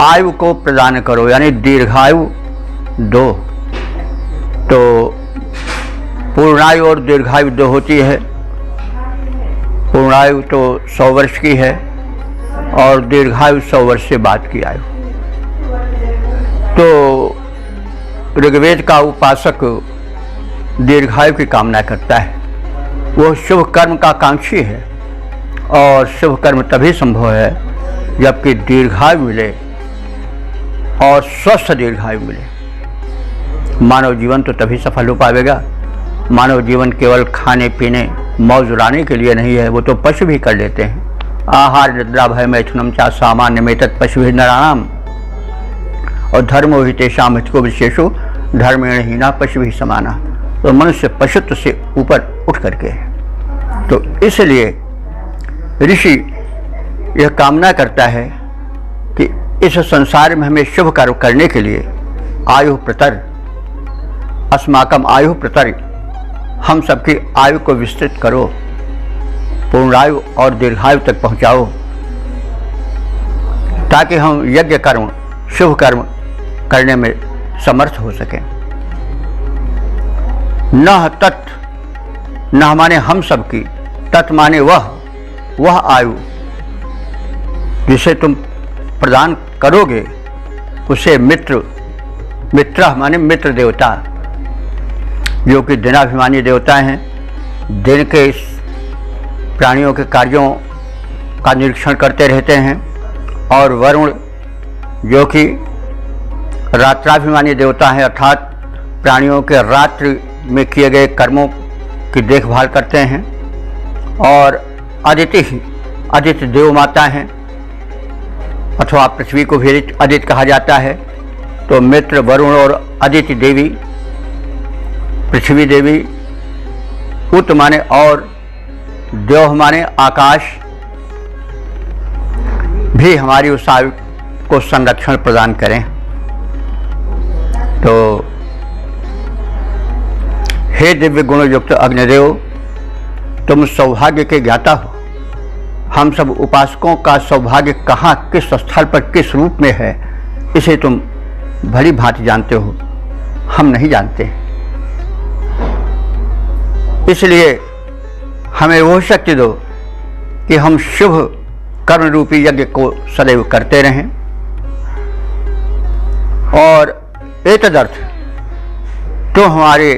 आयु को प्रदान करो, यानी दीर्घायु दो। तो पूर्णायु और दीर्घायु दो होती है। पूर्णायु तो 100 वर्ष की है और दीर्घायु 100 वर्ष से बाद की आयु। तो ऋग्वेद का उपासक दीर्घायु की कामना करता है, वो शुभ कर्म का कांक्षी है और शुभ कर्म तभी संभव है जबकि दीर्घायु मिले और स्वस्थ दीर्घायु मिले। मानव जीवन तो तभी सफल हो पाएगा। मानव जीवन केवल खाने पीने मौज उड़ाने के लिए नहीं है, वो तो पशु भी कर लेते हैं। आहार निद्रा भय मैथुनम चा सामान्य में तत् पशु ही नराणाम और धर्मो ही तेषाम हितको विशेषो धर्मेण हीना पशु ही समाना। तो मनुष्य पशुत्व से ऊपर उठ करके है। तो इसलिए ऋषि यह कामना करता है कि इस संसार में हमें शुभ कार्य करने के लिए आयु प्रतर, अस्माकम आयु प्रतर, हम सबकी आयु को विस्तृत करो, पूर्णायु और दीर्घायु तक पहुंचाओ, ताकि हम यज्ञ कर्म, शुभ कर्म करने में समर्थ हो सकें। न तत्, न माने हम सबकी, तत् माने वह आयु जिसे तुम प्रदान करोगे उसे मित्र, मित्र माने मित्र देवता, जो कि दिनाभिमानी देवता हैं, दिन के इस प्राणियों के कार्यों का निरीक्षण करते रहते हैं, और वरुण जो कि रात्राभिमानी देवता हैं, अर्थात प्राणियों के रात्रि में किए गए कर्मों की देखभाल करते हैं, और आदित्य देव माता हैं, अथवा पृथ्वी को भी आदित्य कहा जाता है। तो मित्र, वरुण और आदित्य देवी, पृथ्वी देवी, उत माने और, देव माने आकाश, भी हमारी उस आयु को संरक्षण प्रदान करें। तो हे दिव्य गुण युक्त अग्निदेव, तुम सौभाग्य के ज्ञाता हो। हम सब उपासकों का सौभाग्य कहाँ, किस स्थल पर, किस रूप में है, इसे तुम भली भांति जानते हो, हम नहीं जानते। इसलिए हमें वो शक्ति दो कि हम शुभ कर्म रूपी यज्ञ को सदैव करते रहें, और एतदर्थ तो हमारे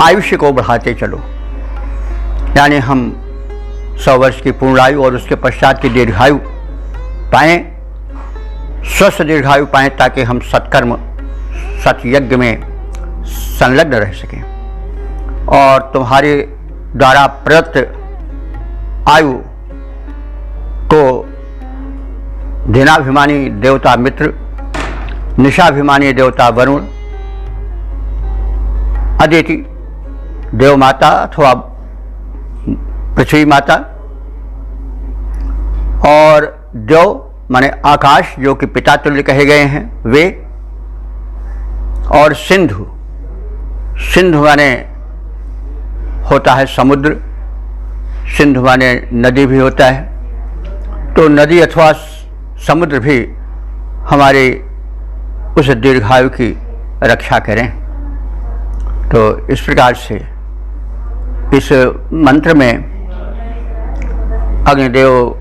आयुष्य को बढ़ाते चलो, यानी हम 100 वर्ष की पूर्ण आयु और उसके पश्चात की दीर्घायु पाएं, स्वस्थ दीर्घायु पाएं, ताकि हम सत्कर्म, सतयज्ञ में संलग्न रह सकें, और तुम्हारे द्वारा प्रदत्त आयु को दिनाभिमानी देवता मित्र, निशाभिमानी देवता वरुण अदिति देव माता अथवा पृथ्वी माता, और देव माने आकाश जो कि पिता तुल्य कहे गए हैं वे, और सिंधु, सिंधु माने होता है समुद्र, सिंधु माने नदी भी होता है। तो नदी अथवा समुद्र भी हमारे उस दीर्घायु की रक्षा करें। तो इस प्रकार से इस मंत्र में अग्निदेव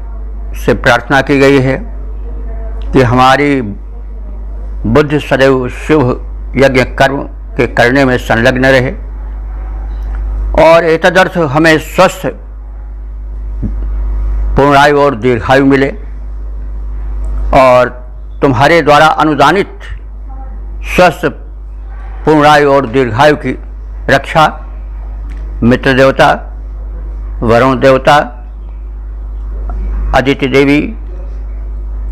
से प्रार्थना की गई है कि हमारी बुद्धि सदैव शुभ यज्ञ कर्म के करने में संलग्न रहे, और एतदर्थ हमें स्वस्थ पूर्णायु और दीर्घायु मिले, और तुम्हारे द्वारा अनुदानित स्वस्थ पूर्णायु और दीर्घायु की रक्षा मित्र देवता, वरुण देवता, अदिति देवी,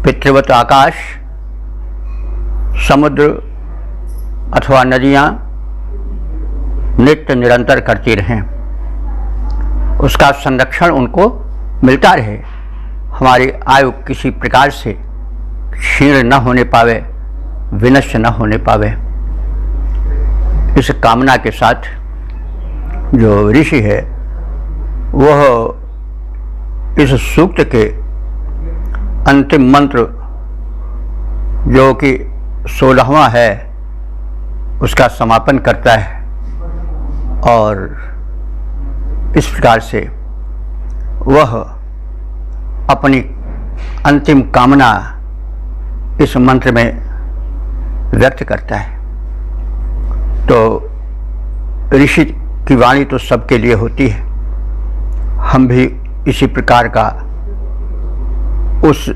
पितृवत आकाश, समुद्र अथवा नदियाँ नित्य निरंतर करती रहें, उसका संरक्षण उनको मिलता रहे, हमारी आयु किसी प्रकार से क्षीण न होने पावे, विनष्ट न होने पावे। इस कामना के साथ जो ऋषि है वह इस सूक्त के अंतिम मंत्र जो कि 16वां है उसका समापन करता है, और इस प्रकार से वह अपनी अंतिम कामना इस मंत्र में व्यक्त करता है। तो ऋषि की वाणी तो सबके लिए होती है, हम भी इसी प्रकार का उस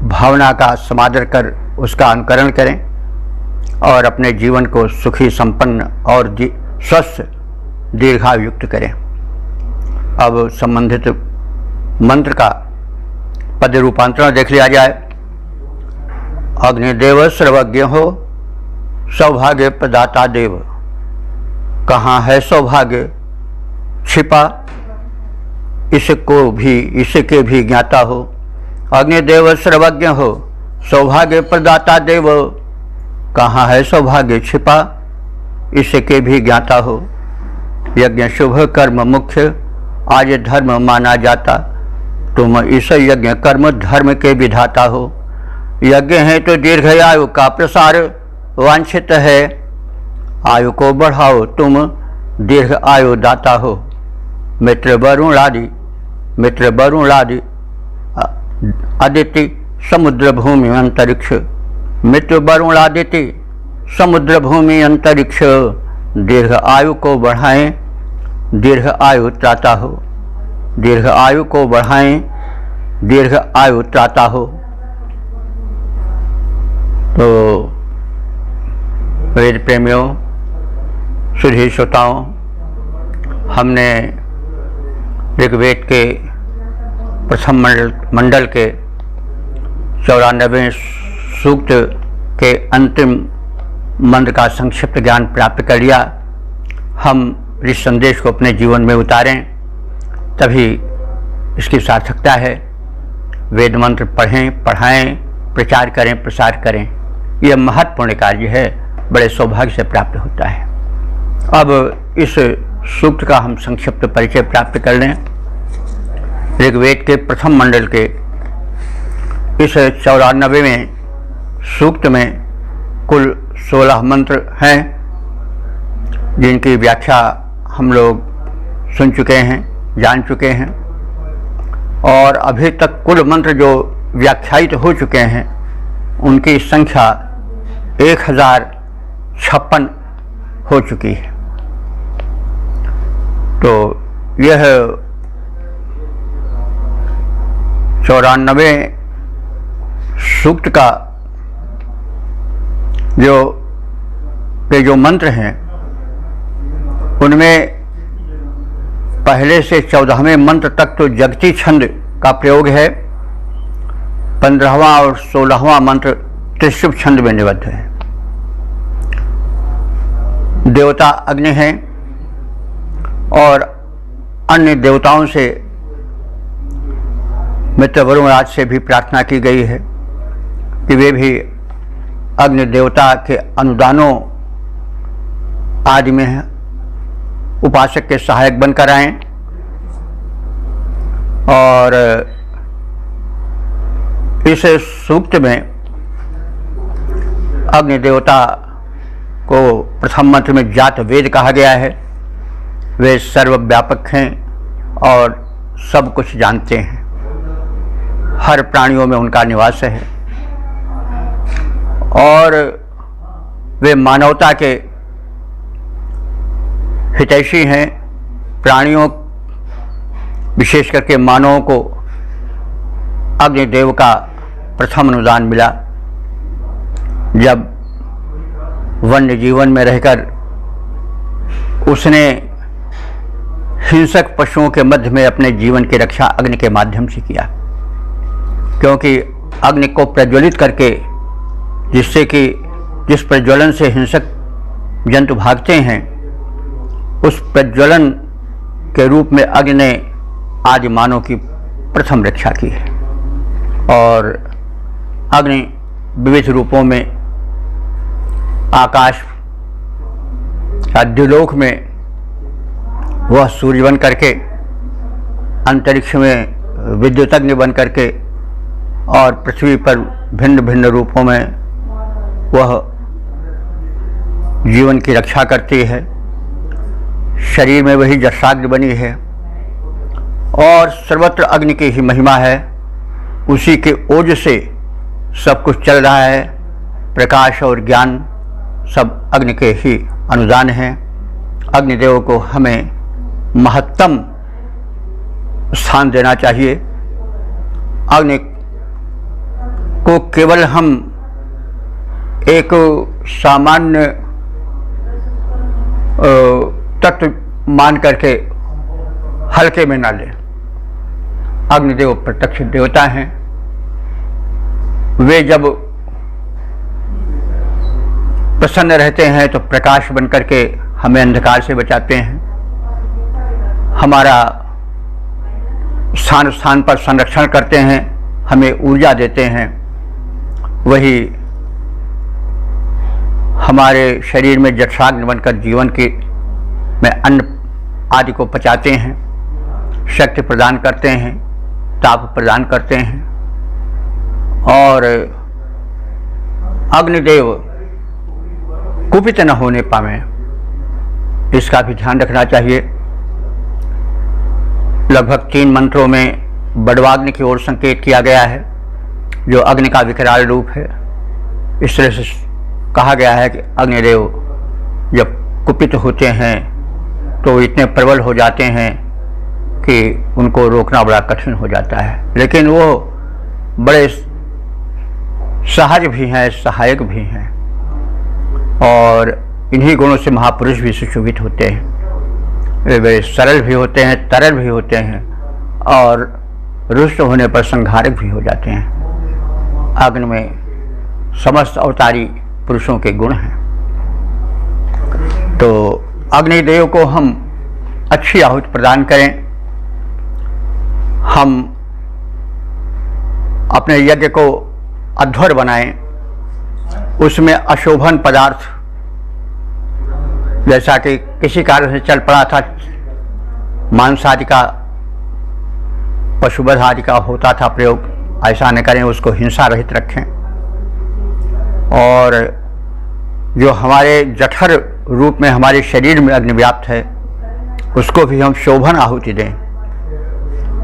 भावना का समादर कर उसका अनुकरण करें और अपने जीवन को सुखी, संपन्न और स्वस्थ दीर्घायुक्त करें। अब संबंधित मंत्र का पद रूपांतरण देख लिया जाए। अग्निदेव सर्वज्ञ हो, सौभाग्य प्रदाता देव, कहाँ है सौभाग्य छिपा, इसके भी ज्ञाता हो। अग्निदेव सर्वज्ञ हो, सौभाग्य प्रदाता देव, कहाँ है सौभाग्य छिपा, इसके भी ज्ञाता हो। यज्ञ शुभ कर्म मुख्य, आज धर्म माना जाता, तुम इस यज्ञ कर्म धर्म के विधाता हो। यज्ञ है तो दीर्घायु का प्रसार वांछित है, आयु को बढ़ाओ तुम दीर्घ आयु दाता हो। मित्र वरुण आदि अदिति समुद्र भूमि अंतरिक्ष, मित्र वरुण आदिति समुद्र भूमि अंतरिक्ष, दीर्घ आयु को बढ़ाएं दीर्घ आयु त्राता हो। दीर्घ आयु को बढ़ाएं दीर्घ आयु त्राता हो। तो वेद प्रेमियों, सुधी श्रोताओं, हमने ऋग्वेद के प्रथम मंडल के 94वें सूक्त के अंतिम मंत्र का संक्षिप्त ज्ञान प्राप्त कर लिया। हम इस संदेश को अपने जीवन में उतारें, तभी इसकी सार्थकता है। वेद मंत्र पढ़ें, पढ़ाएं, प्रचार करें, प्रसार करें, यह महत्वपूर्ण कार्य है, बड़े सौभाग्य से प्राप्त होता है। अब इस सूक्त का हम संक्षिप्त परिचय प्राप्त कर लें। ऋग्वेद के प्रथम मंडल के इस 94वें सूक्त में कुल 16 मंत्र हैं, जिनकी व्याख्या हम लोग सुन चुके हैं, जान चुके हैं, और अभी तक कुल मंत्र जो व्याख्यायित हो चुके हैं उनकी संख्या 1056 हो चुकी है। तो यह 94वें सूक्त का जो मंत्र हैं उनमें पहले से 14वें मंत्र तक तो जगती छंद का प्रयोग है। 15वां और 16वां मंत्र त्रिशुभ छंद में निबद्ध है। देवता अग्नि हैं और अन्य देवताओं से मित्र वरुणराज से भी प्रार्थना की गई है कि वे भी अग्नि देवता के अनुदानों आदि में उपासक के सहायक बनकर आएं और इस सूक्त में अग्नि देवता को प्रथम मंत्र में जात वेद कहा गया है। वे सर्वव्यापक हैं और सब कुछ जानते हैं, हर प्राणियों में उनका निवास है और वे मानवता के हितैषी हैं। प्राणियों विशेष करके मानवों को अग्निदेव का प्रथम अनुदान मिला जब वन्य जीवन में रहकर उसने हिंसक पशुओं के मध्य में अपने जीवन की रक्षा अग्नि के माध्यम से किया, क्योंकि अग्नि को प्रज्वलित करके जिससे कि जिस प्रज्वलन से हिंसक जंतु भागते हैं उस प्रज्वलन के रूप में अग्नि ने आदि मानव की प्रथम रक्षा की है। और अग्नि विविध रूपों में आकाश या द्युलोक में वह सूर्य बन करके, अंतरिक्ष में विद्युत अग्नि बन करके और पृथ्वी पर भिन्न भिन्न रूपों में वह जीवन की रक्षा करती है। शरीर में वही जठराग्नि बनी है और सर्वत्र अग्नि की ही महिमा है। उसी के ओज से सब कुछ चल रहा है। प्रकाश और ज्ञान सब अग्नि के ही अनुदान हैं। अग्निदेव को हमें महत्तम स्थान देना चाहिए। अग्नि को केवल हम एक सामान्य तत्व मान करके हल्के में ना लें। अग्निदेव प्रत्यक्ष देवता हैं। वे जब प्रसन्न रहते हैं तो प्रकाश बन करके हमें अंधकार से बचाते हैं, हमारा स्थान स्थान पर संरक्षण करते हैं, हमें ऊर्जा देते हैं। वही हमारे शरीर में जठराग्नि बनकर जीवन के में अन्न आदि को पचाते हैं, शक्ति प्रदान करते हैं, ताप प्रदान करते हैं। और अग्निदेव कुपित न होने पावे, इसका भी ध्यान रखना चाहिए। लगभग 3 मंत्रों में बड़वाग्नि की ओर संकेत किया गया है, जो अग्नि का विकराल रूप है। इस तरह से कहा गया है कि अग्निदेव जब कुपित होते हैं तो इतने प्रबल हो जाते हैं कि उनको रोकना बड़ा कठिन हो जाता है, लेकिन वो बड़े सहज भी हैं, सहायक भी हैं और इन्हीं गुणों से महापुरुष भी सुशोभित होते हैं। वे बड़े सरल भी होते हैं, तरल भी होते हैं और रुष्ट होने पर संहारक भी हो जाते हैं। अग्नि में समस्त अवतारी पुरुषों के गुण हैं। तो अग्निदेव को हम अच्छी आहुति प्रदान करें। हम अपने यज्ञ को अध्वर बनाएं, उसमें अशोभन पदार्थ, जैसा कि किसी कारण से चल पड़ा था, मांस आदि का, पशुवध आदि का होता था प्रयोग, ऐसा न करें, उसको हिंसा रहित रखें। और जो हमारे जठर रूप में हमारे शरीर में अग्नि व्याप्त है उसको भी हम शोभन आहुति दें,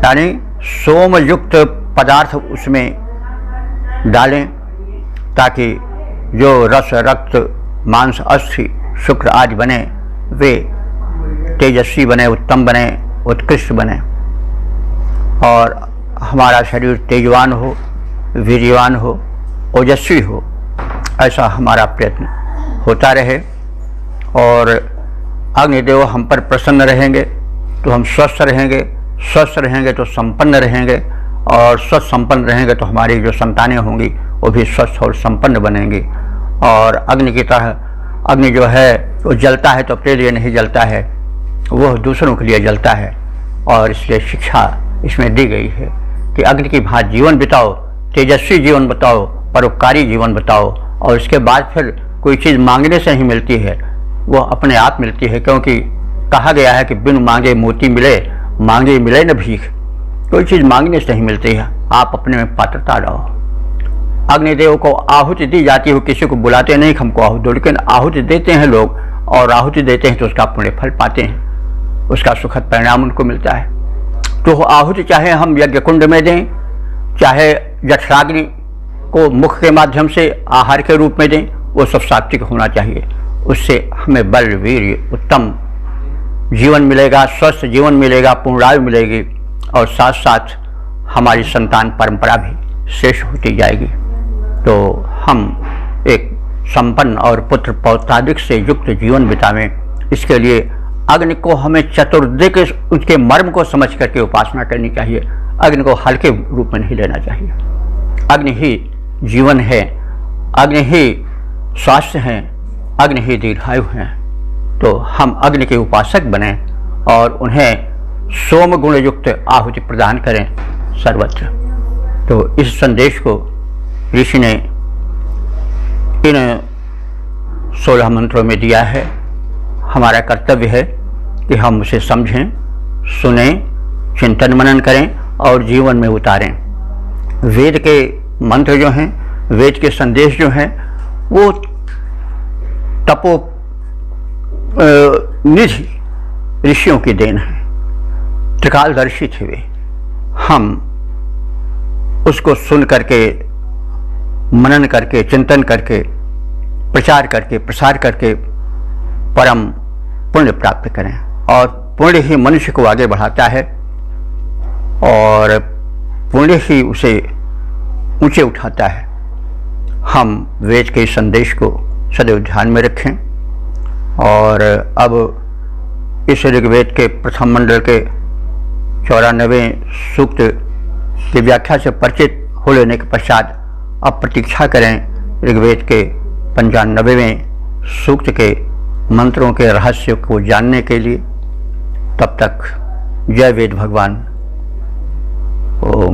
यानी सोम युक्त पदार्थ उसमें डालें ताकि जो रस, रक्त, मांस, अस्थि, शुक्र आदि बने वे तेजस्वी बने, उत्तम बने, उत्कृष्ट बने और हमारा शरीर तेजवान हो, वीर्यवान हो, ओजस्वी हो, ऐसा हमारा प्रयत्न होता रहे। और अग्निदेव हम पर प्रसन्न रहेंगे तो हम स्वस्थ रहेंगे, स्वस्थ रहेंगे तो संपन्न रहेंगे और स्वस्थ संपन्न रहेंगे तो हमारी जो संतानें होंगी वो भी स्वस्थ और संपन्न बनेंगी। और अग्नि की तरह अग्नि जो है वो जलता है तो अपने लिए नहीं जलता है, वह दूसरों के लिए जलता है। और इसलिए शिक्षा इसमें दी गई है कि अग्नि की भांति जीवन बिताओ, तेजस्वी जीवन बताओ, परोपकारी जीवन बताओ। और इसके बाद फिर कोई चीज़ मांगने से नहीं मिलती है, वो अपने आप मिलती है, क्योंकि कहा गया है कि बिन मांगे मोती मिले, मांगे मिले न भीख। कोई चीज़ मांगने से नहीं मिलती है, आप अपने में पात्रता रहो। अग्निदेव को आहुति दी जाती है, किसी को बुलाते नहीं हमको आहुति दो, लेकिन आहुति देते हैं लोग, और आहुति देते हैं तो उसका पुण्य फल पाते हैं, उसका सुखद परिणाम उनको मिलता है। तो आहुति चाहे हम यज्ञ कुंड में दें, चाहे जठराग्नि को मुख के माध्यम से आहार के रूप में दें, वो सब सात्विक होना चाहिए। उससे हमें बल, वीर्य, उत्तम जीवन मिलेगा, स्वस्थ जीवन मिलेगा, पूर्णायु मिलेगी, और साथ साथ हमारी संतान परंपरा भी शेष होती जाएगी। तो हम एक संपन्न और पुत्र पौत्रादिक से युक्त जीवन बितावें, इसके लिए अग्नि को हमें चतुर्दय के उसके मर्म को समझ करके उपासना करनी चाहिए। अग्नि को हल्के रूप में नहीं लेना चाहिए। अग्नि ही जीवन है, अग्नि ही स्वास्थ्य है, अग्नि ही दीर्घायु है। तो हम अग्नि के उपासक बने और उन्हें सोम गुण युक्त आहुति प्रदान करें सर्वत्र। तो इस संदेश को ऋषि ने इन 16 मंत्रों में दिया है। हमारा कर्तव्य है कि हम उसे समझें, सुनें, चिंतन मनन करें और जीवन में उतारें। वेद के मंत्र जो हैं, वेद के संदेश जो हैं, वो तपो निधि ऋषियों की देन है, त्रिकालदर्शी थे वे। हम उसको सुन करके, मनन करके, चिंतन करके, प्रचार करके, प्रसार करके परम पुण्य प्राप्त करें। और पुण्य ही मनुष्य को आगे बढ़ाता है और पुण्य ही उसे ऊंचे उठाता है। हम वेद के संदेश को सदैव ध्यान में रखें। और अब इस ऋग्वेद के प्रथम मंडल के 94वें सूक्त की व्याख्या से परिचित हो लेने के पश्चात अब प्रतीक्षा करें ऋग्वेद के 95वें सूक्त के मंत्रों के रहस्य को जानने के लिए। तब तक जय वेद भगवान। ओम।